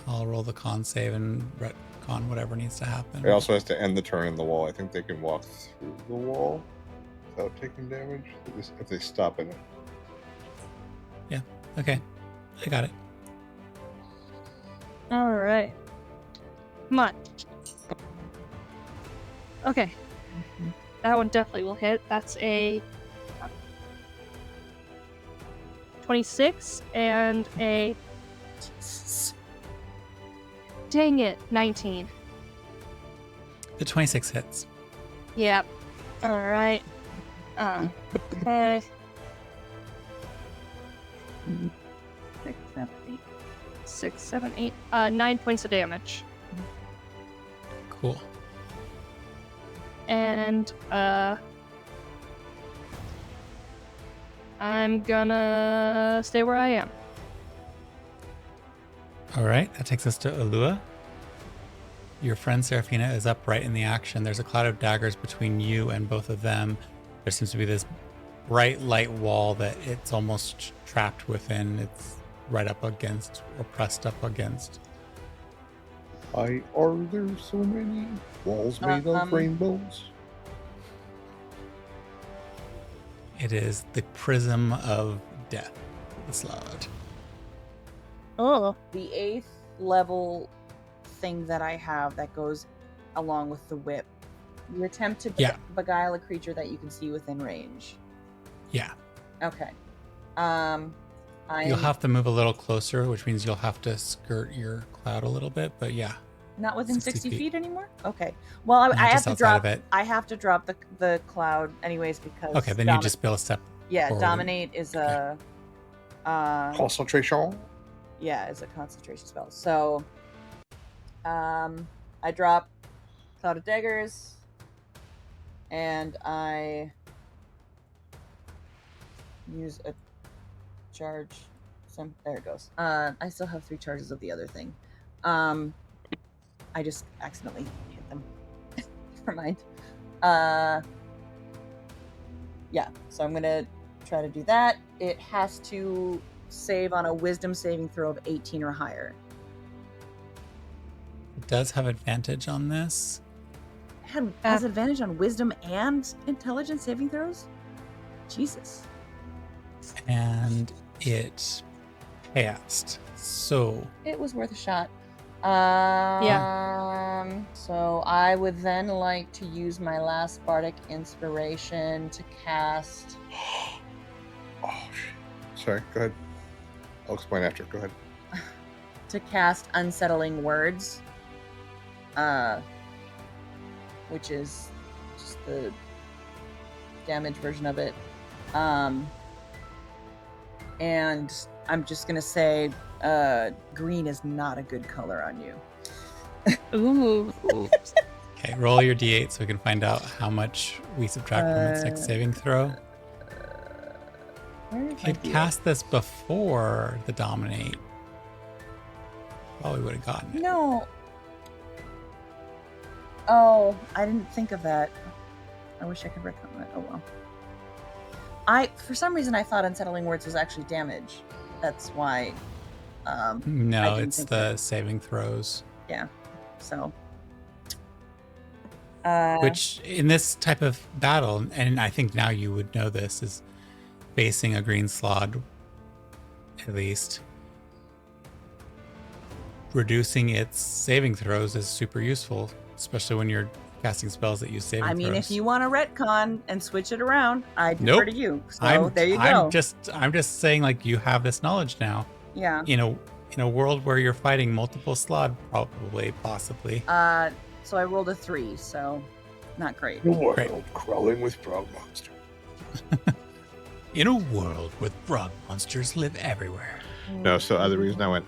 I'll roll the con save and retcon whatever needs to happen. It also has to end the turn in the wall. I think they can walk through the wall without taking damage if they stop in it. Yeah, okay. I got it. Alright. Come on. Okay. That one definitely will hit. That's a 26 and a... Dang it, 19. The 26 hits. Yep. Alright. Okay. 6, 7, 8. 9 points of damage. Cool. And, I'm gonna stay where I am. All right, that takes us to Alua. Your friend Serafina is upright in the action. There's a cloud of daggers between you and both of them. There seems to be this bright light wall that it's almost trapped within. It's right up against or pressed up against. Why are there so many walls made of rainbows? It is the prism of death, the Slaad. Oh. The 8th level thing that I have that goes along with the whip. You attempt to beguile a creature that you can see within range. Yeah. Okay. You'll have to move a little closer, which means you'll have to skirt your cloud a little bit, but yeah. Not within 60 feet. feet anymore? Okay. Well, I have just to outside drop of it. I have to drop the cloud anyways because Okay, then you just build a step. Yeah, forward. dominate is a Concentration. Yeah, it's a concentration spell. So, I drop Cloud of Daggers, and I use a charge. There it goes. I still have 3 charges of the other thing. I just accidentally hit them. Never mind. Yeah, so I'm gonna try to do that. It has to save on a Wisdom saving throw of 18 or higher. It does have advantage on this. Has advantage on Wisdom and Intelligence saving throws? Jesus. And it passed. So It was worth a shot. Yeah. So I would then like to use my last bardic inspiration to cast. Oh, shit. Sorry, go ahead. I'll explain after. Go ahead. To cast Unsettling Words, which is just the damage version of it. And I'm just gonna say, green is not a good color on you. Ooh. okay, roll your d8 so we can find out how much we subtract from its next saving throw. Where If you'd cast this before the dominate, probably would have gotten it. No. Oh, I didn't think of that. I wish I could recommend it. Oh well. For some reason, I thought Unsettling Words was actually damage. That's why. No, I didn't it's think the that. saving throws. Yeah. So. Which, in this type of battle, and I think now you would know this, is facing a green Slaad, at least. Reducing its saving throws is super useful, especially when you're casting spells that use saving throws. I mean, if you want to retcon and switch it around, I defer to you. So there you go. I'm just saying, like, you have this knowledge now. Yeah. In a world where you're fighting multiple Slaad, probably, possibly. So I rolled a 3, so not great. Great. Crawling with frog monster. In a world where frog monsters live everywhere. No, so the reason I went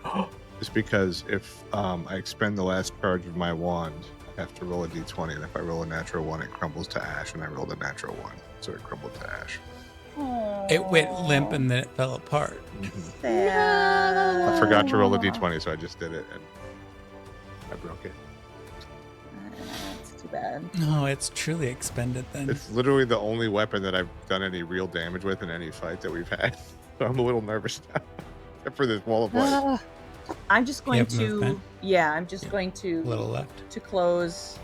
is because if I expend the last charge of my wand, I have to roll a d20, and if I roll a natural 1, it crumbles to ash, and I rolled a natural 1, so it crumbled to ash. It went limp and then it fell apart. Sad. I forgot to roll a d20, so I just did it, and I broke it. That's too bad. No, it's truly expended then. It's literally the only weapon that I've done any real damage with in any fight that we've had. So I'm a little nervous now, except for this wall of light. I'm just going have to. movement? Yeah, I'm just going to. A little left. To close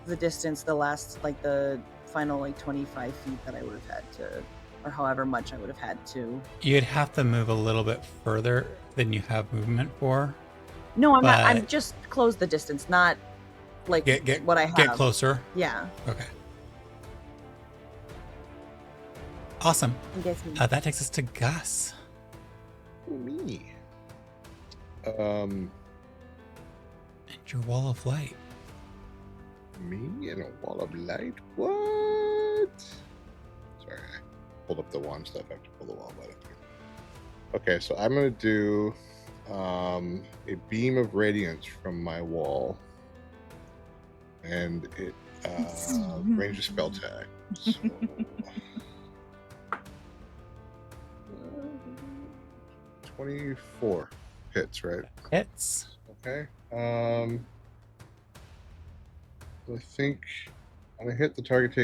the distance, the final 25 feet that I would have had to, or however much I would have had to. You'd have to move a little bit further than you have movement for. No, I'm not. But- I'm just close the distance, not like Get what I have. Get closer. Yeah. Okay. Awesome. You guys can- That takes us to Gus. Me. And your wall of light. Me and a wall of light? What? Sorry, I pulled up the wand stuff. I have to pull the wall of light up here. Okay, so I'm going to do a beam of radiance from my wall. And it range of spell tag. So, 24 hits, right? Hits. Okay. I think on a hit, the target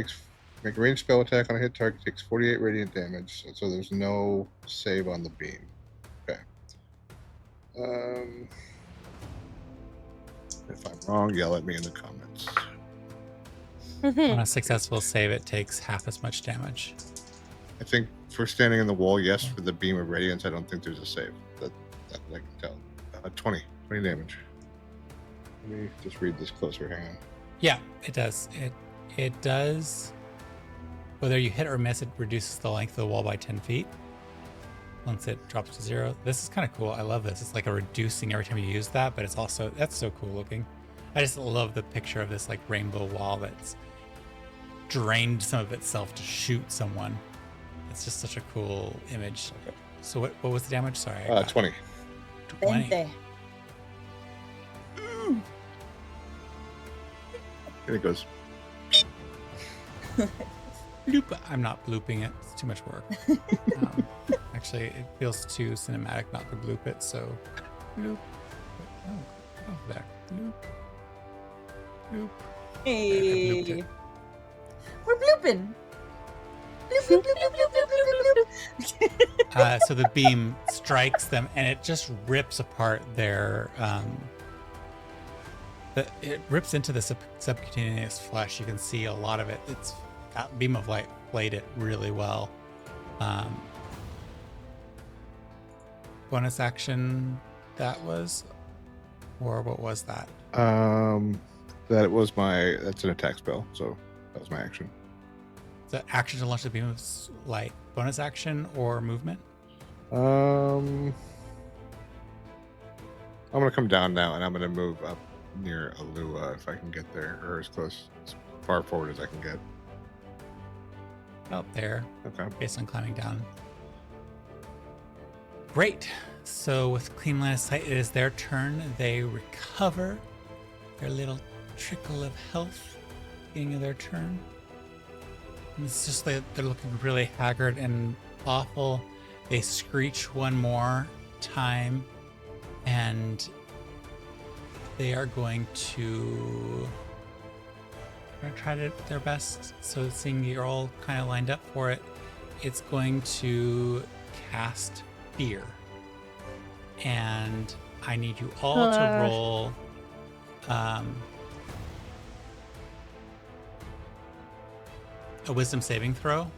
make a ranged spell attack on a hit, target takes 48 radiant damage, so there's no save on the beam. Okay. If I'm wrong, yell at me in the comments. On a successful save, it takes half as much damage. I think for standing in the wall, yes. For the beam of radiance, I don't think there's a save. That I can tell. 20 damage. Let me just read this closer. Hang on. Yeah, it does. It does. Whether you hit or miss, it reduces the length of the wall by 10 feet. Once it drops to 0. This is kind of cool. I love this. It's like a reducing every time you use that, but it's also, that's so cool looking. I just love the picture of this like rainbow wall that's drained some of itself to shoot someone. It's just such a cool image. Okay. So what was the damage? Sorry. 20. 20. 20. And it goes. Bloop. I'm not blooping it. It's too much work. Actually, it feels too cinematic not to bloop it, so bloop. Oh, over there. Bloop. Bloop. blooped Hey. it. We're blooping. Bloop, bloop, bloop, bloop, bloop, bloop, bloop, bloop. So the beam strikes them, and it just rips apart their. It rips into the subcutaneous flesh. You can see a lot of it. It's that beam of light played it really well. Bonus action, that was, or what was that? That's an attack spell, so that was my action. The action to launch the beam of light. Bonus action or movement? I'm gonna come down now, and I'm gonna move up near Alua if I can get there, or as close, as far forward as I can get. Out there, Okay. based on climbing down. Great. So with clean line of sight, it is their turn. They recover their little trickle of health, beginning of their turn. And it's just they're looking really haggard and awful. They screech one more time, and they are going to try their best. So seeing you're all kind of lined up for it, it's going to cast fear. And I need you all to roll a wisdom saving throw,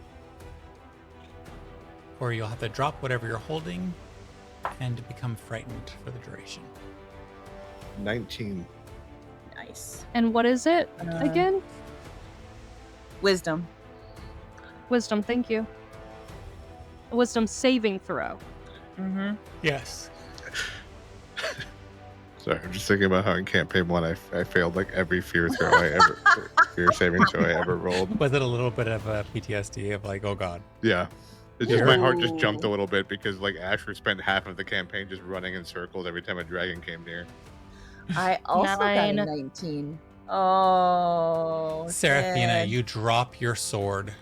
or you'll have to drop whatever you're holding and become frightened for the duration. 19. Nice. And what is it again? Wisdom. Wisdom, thank you. A wisdom saving throw. Mm-hmm. Yes. Sorry, I'm just thinking about how in campaign 1 I failed like every fear fear saving throw I ever rolled. Was it a little bit of a PTSD of like, oh god? Yeah. It's just my heart just jumped a little bit because like Asher spent half of the campaign just running in circles every time a dragon came near. I also got a 9. 19. Oh. Seraphina, sad. you drop your sword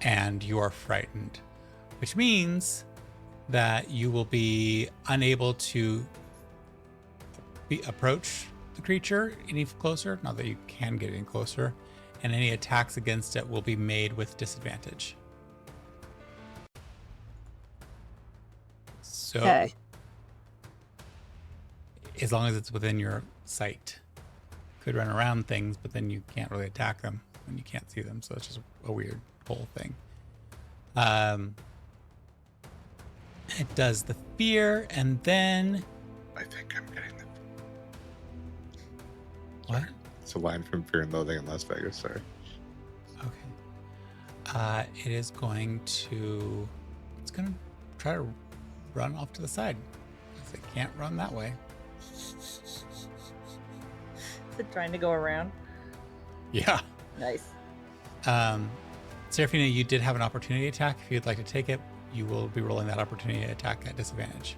and you are frightened, which means that you will be unable to approach the creature any closer. Not that you can get any closer, and any attacks against it will be made with disadvantage. So, Okay. as long as it's within your sight, could run around things, but then you can't really attack them when you can't see them. So it's just a weird whole thing. It does the fear, and then I think I'm getting the. what? It's a line from Fear and Loathing in Las Vegas. Sorry. Okay. It is going to. It's going to try to run off to the side, because it can't run that way. Is it trying to go around? Yeah. Nice. Seraphina, you did have an opportunity attack. If you'd like to take it, you will be rolling that opportunity attack at disadvantage,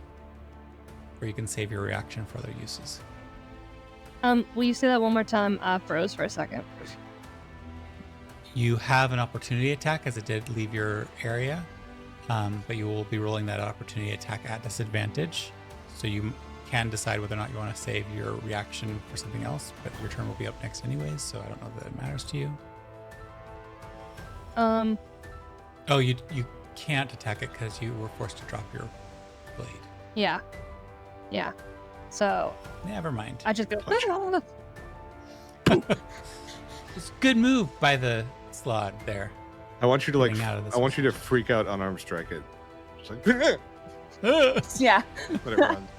or you can save your reaction for other uses. Will you say that one more time? I froze for a second. You have an opportunity attack, as it did leave your area, but you will be rolling that opportunity attack at disadvantage. So you can decide whether or not you want to save your reaction for something else, but your turn will be up next anyways, so I don't know that it matters to you. Oh, you can't attack it because you were forced to drop your blade. Yeah. So Never mind. I just go. It's a good move by the Slaad there. I want you to like. Getting out of this I want you to freak out, unarmed strike it. Just like. Yeah. When it runs.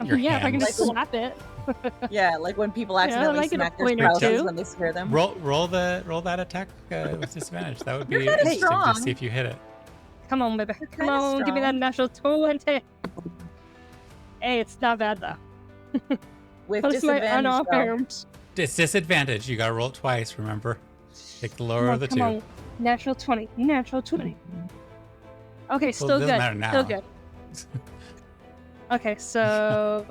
Your Yeah, if I can hands. just slap it. Yeah, like when people accidentally like in a smack their point or spouses two. when they scare them. Roll that attack with disadvantage. That would be You're kinda interesting to strong. see if you hit it. Come on, baby. Come kinda on, give me that strong. natural 20. Hey, it's not bad though. With What's my disadvantage, though. unarmed? It's disadvantage. You gotta roll it twice, remember? Take the lower Come of the come two. on. Natural 20. Natural 20. Okay, Well, still it doesn't good. matter now. Still good. Okay, so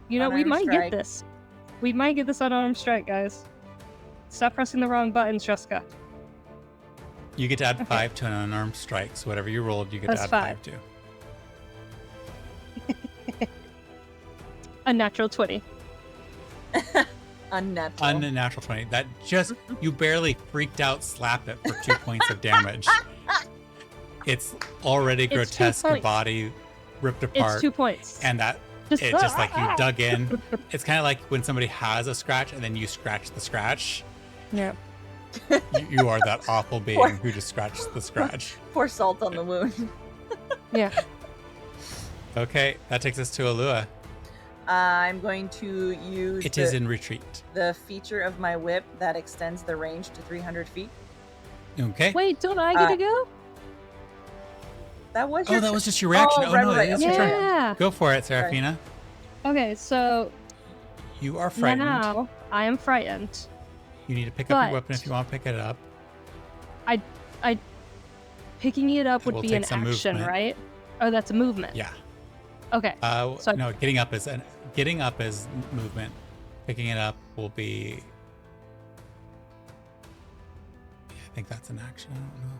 we Unarmed might strike. get this. We might get this unarmed strike, guys. Stop pressing the wrong buttons, Jessica. You get to add Okay. 5 to an unarmed strike, so whatever you rolled, you get That's to add 5. 5 to. A natural 20. Unnatural. Unnatural 20. That just, you barely freaked out slap it for 2 points of damage. It's already It's 2 grotesque, your points. body ripped apart. It's 2 points. And that, Just, it's just like you dug in. It's kind of like when somebody has a scratch and then you scratch the scratch. Yeah. You are that awful being who just scratched the scratch. Pour salt on the wound. Yeah. Okay, that takes us to Alua. I'm going to use It is in retreat. the feature of my whip that extends the range to 300 feet. Okay. Wait, don't I get to go? That was Oh, your that was just your reaction. Oh, Oh, right, no, right, it's okay. your turn. Yeah. Go for it, Seraphina. Okay, so You are frightened. now I am frightened. You need to pick up your But- weapon if you want to pick it up. Picking it up That would will be take an some action, movement. right? Oh, that's a movement. Yeah. Okay. So- No, getting up is movement. Picking it up will be. Yeah, I think that's an action. I don't know.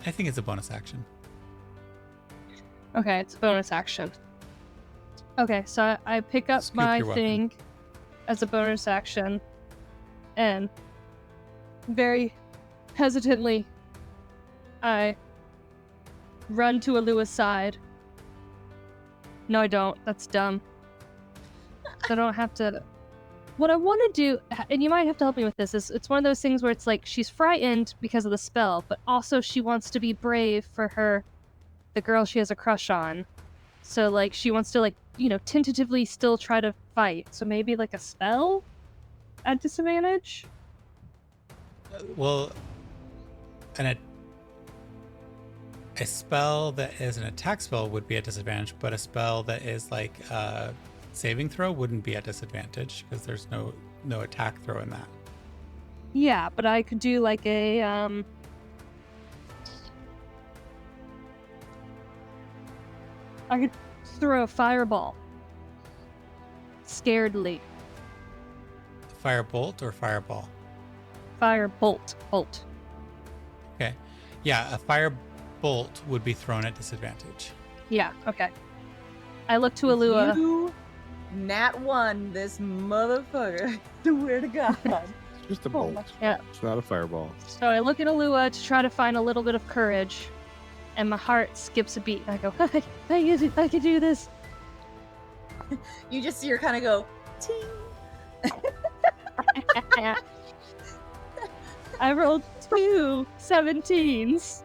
I think it's a bonus action. Okay, it's a bonus action. Okay, so I pick up Scoop my your weapon. thing as a bonus action, and very hesitantly, I run to Alua's side. No, I don't. That's dumb. I don't have to. What I want to do, and you might have to help me with this, is it's one of those things where it's like she's frightened because of the spell, but also she wants to be brave for the girl she has a crush on. So like she wants to tentatively still try to fight. So maybe like a spell at disadvantage. Well, a spell that is an attack spell would be at disadvantage, but a spell that is like a saving throw wouldn't be at disadvantage because there's no attack throw in that. Yeah, but I could do like a I could throw a fireball. Scaredly. Firebolt or fireball? Firebolt. Bolt. Okay. Yeah, a firebolt would be thrown at disadvantage. Yeah, okay. I look to Alua. You nat one, this motherfucker. Swear to God. It's just a Oh bolt. my- Yeah. It's not a fireball. So I look at Alua to try to find a little bit of courage, and my heart skips a beat. And I go, I can do this. You just see her kind of go, ting. I rolled 2 17s.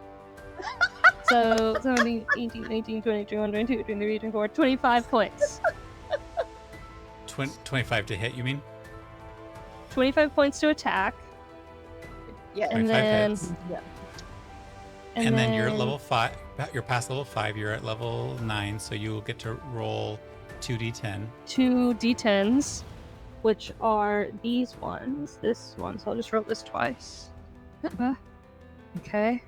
So 17, 18, 19, 20, 21, 22, 23, 24, 25 points. 25 to hit, you mean? 25 points to attack. Yeah. And 25 then- hits. Yeah. And then you're at level 5. You're past level 5. You're at level 9, so you will get to roll 2d10. 2 d10s, which are these ones. This one. So I'll just roll this twice. Okay.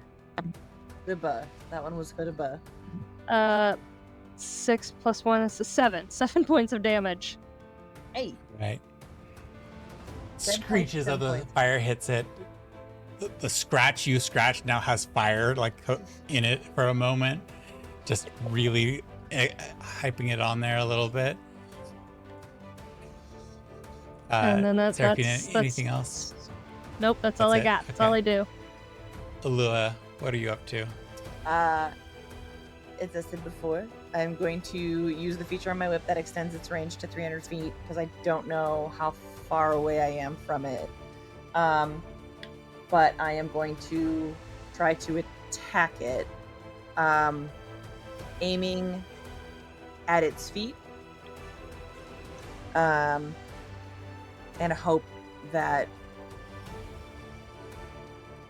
Good-bye. That one was good-bye. 6 plus 1 is a 7. 7 points of damage. Hey. Right. 10 Screeches points, of 10 the points. fire hits it. The scratch you scratched now has fire in it for a moment. Just really hyping it on there a little bit. And then that's anything else? Nope, that's all I That's it? got. That's all I do. Alua, what are you up to? As I said before, I'm going to use the feature on my whip that extends its range to 300 feet because I don't know how far away I am from it. But I am going to try to attack it, aiming at its feet, and hope that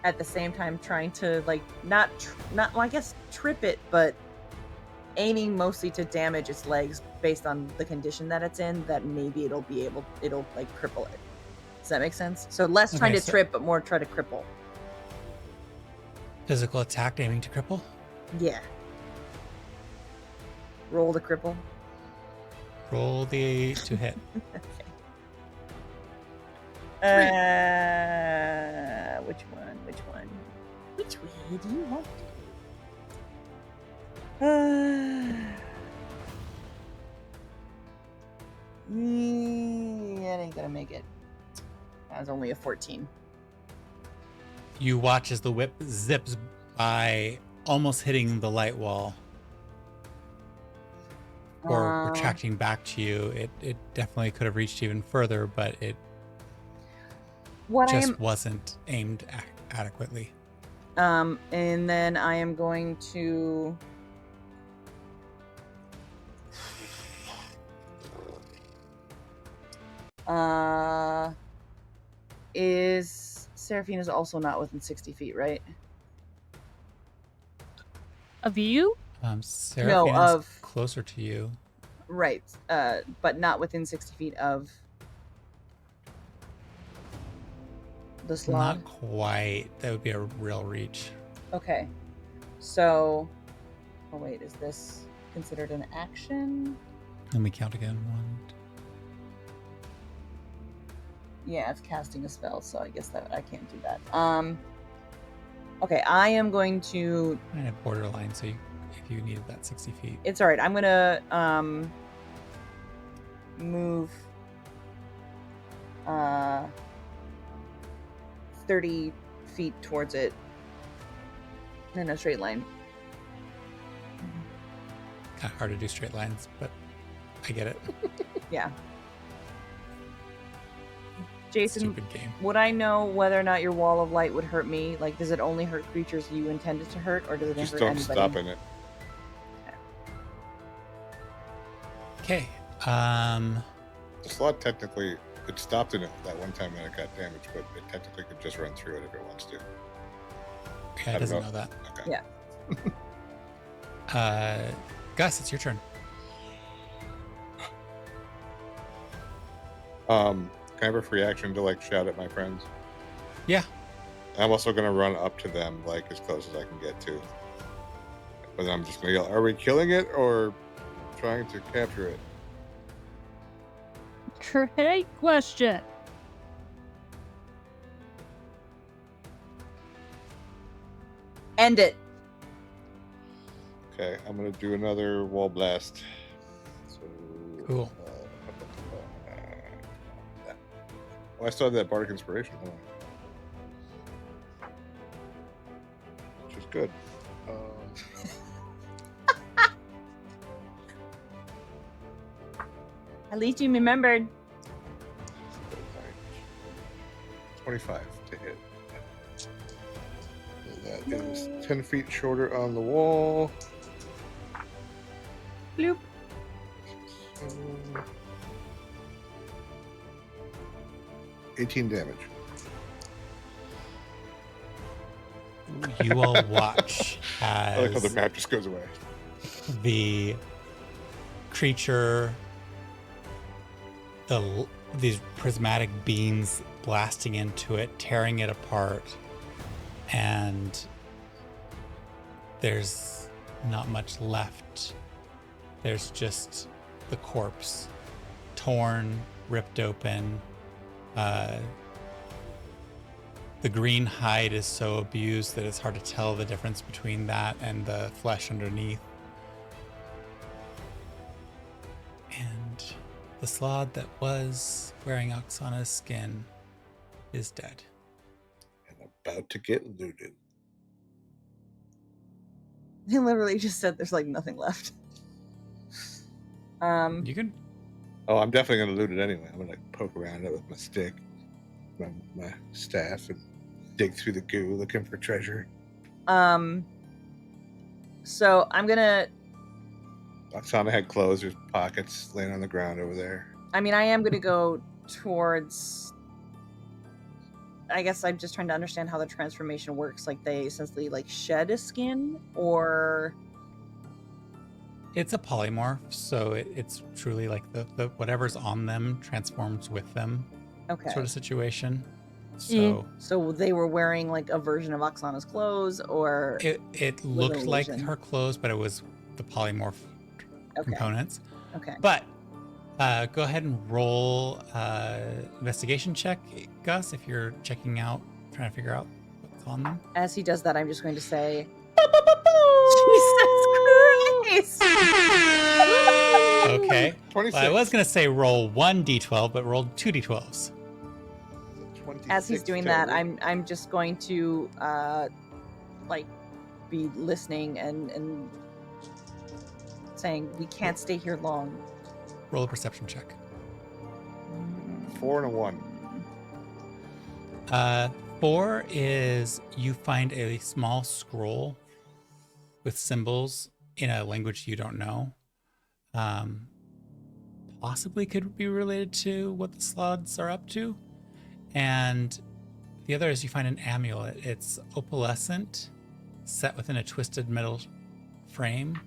at the same time trying to not I guess trip it, but aiming mostly to damage its legs based on the condition that it's in, that maybe it'll cripple it. Does that make sense? So less trying Okay, to so- trip, but more try to cripple. Physical attack aiming to cripple. Yeah. Roll the cripple. Roll the to hit. Which one? Which way do you want to? That ain't gonna make it. That was only a 14. You watch as the whip zips by, almost hitting the light wall. Or retracting back to you. It definitely could have reached even further, but it wasn't aimed adequately. And then I am going to is Seraphina's also not within 60 feet, right? Of you? Seraphina's closer to you. Right. But not within 60 feet of the Slaad. Not quite. That would be a real reach. Okay. So, oh wait, is this considered an action? Let me count again. 1. Yeah, it's casting a spell, so I guess that I can't do that. Okay, I am going to. I have borderline, so if you needed that 60 feet, it's all right. I'm gonna move 30 feet towards it in a straight line. kind of hard to do straight lines, but I get it. Yeah. Jason, Stupid game. would I know whether or not your wall of light would hurt me? Like, does it only hurt creatures you intended to hurt, or does it Just hurt don't anybody? stop in it. Okay. The Slaad technically, it stopped in it that one time when it got damaged, but it technically could just run through it if it wants to. Okay, I doesn't know that. Okay. Yeah. Gus, it's your turn. Can I have a free action to like shout at my friends? Yeah. I'm also gonna run up to them like as close as I can get to. But I'm just gonna yell, "Are we killing it or trying to capture it?" Great question. End it. Okay, I'm gonna do another wall blast. So Cool. I still have that bardic inspiration, don't I? Which is good. At least you remembered. 25 to hit. And that is 10 feet shorter on the wall. Bloop. So, 18 damage. You all watch I like how the as map just goes away. the creature, these prismatic beams blasting into it, tearing it apart, and there's not much left. There's just the corpse, torn, ripped open. The green hide is so abused that it's hard to tell the difference between that and the flesh underneath. And the Slaad that was wearing Oksana's skin is dead. And about to get looted. He literally just said there's like nothing left. You can. Oh, I'm definitely going to loot it anyway. I'm going to poke around it with my stick, my staff, and dig through the goo looking for treasure. So I'm gonna. Oksana had clothes. There's pockets laying on the ground over there. I mean, I am gonna go towards. I guess I'm just trying to understand how the transformation works. Like they essentially like shed a skin, or It's a polymorph, so it's truly like the whatever's on them transforms with them, okay. sort of situation. So they were wearing like a version of Oksana's clothes, or it looked like illusion? her clothes, but it was the polymorph components. Okay. But go ahead and roll investigation check, Gus, if you're checking out, trying to figure out what's on them. As he does that, I'm just going to say, Jesus Christ! Okay. 26. Well, I was going to say roll 1d12, but rolled 2d12s. As he's doing that, I'm just going to like be listening and saying, we can't stay here long. Roll a perception check. 4 and a 1. 4 is you find a small scroll with symbols in a language you don't know. Possibly could be related to what the Slaads are up to. And the other is you find an amulet. It's opalescent, set within a twisted metal frame.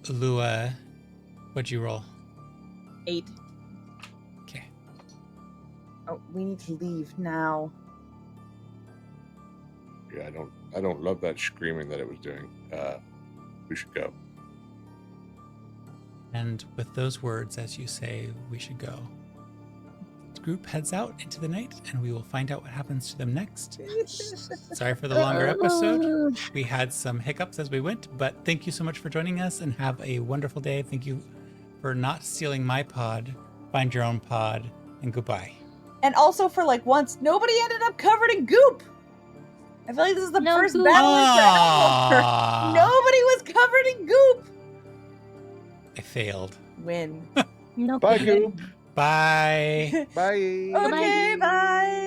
Lua, what'd you roll? 8. Okay. Oh, we need to leave now. Yeah, I don't love that screaming that it was doing. We should go. And with those words, as you say, we should go. The group heads out into the night, and we will find out what happens to them next. Sorry for the longer episode. We had some hiccups as we went, but thank you so much for joining us, and have a wonderful day. Thank you for not stealing my pod. Find your own pod, and goodbye. And also for like once, nobody ended up covered in goop. I feel like this is the first goop. battle we've Aww. Nobody was covered in goop. I failed. Win. No. Bye, Goop. Bye. Bye. Okay, bye.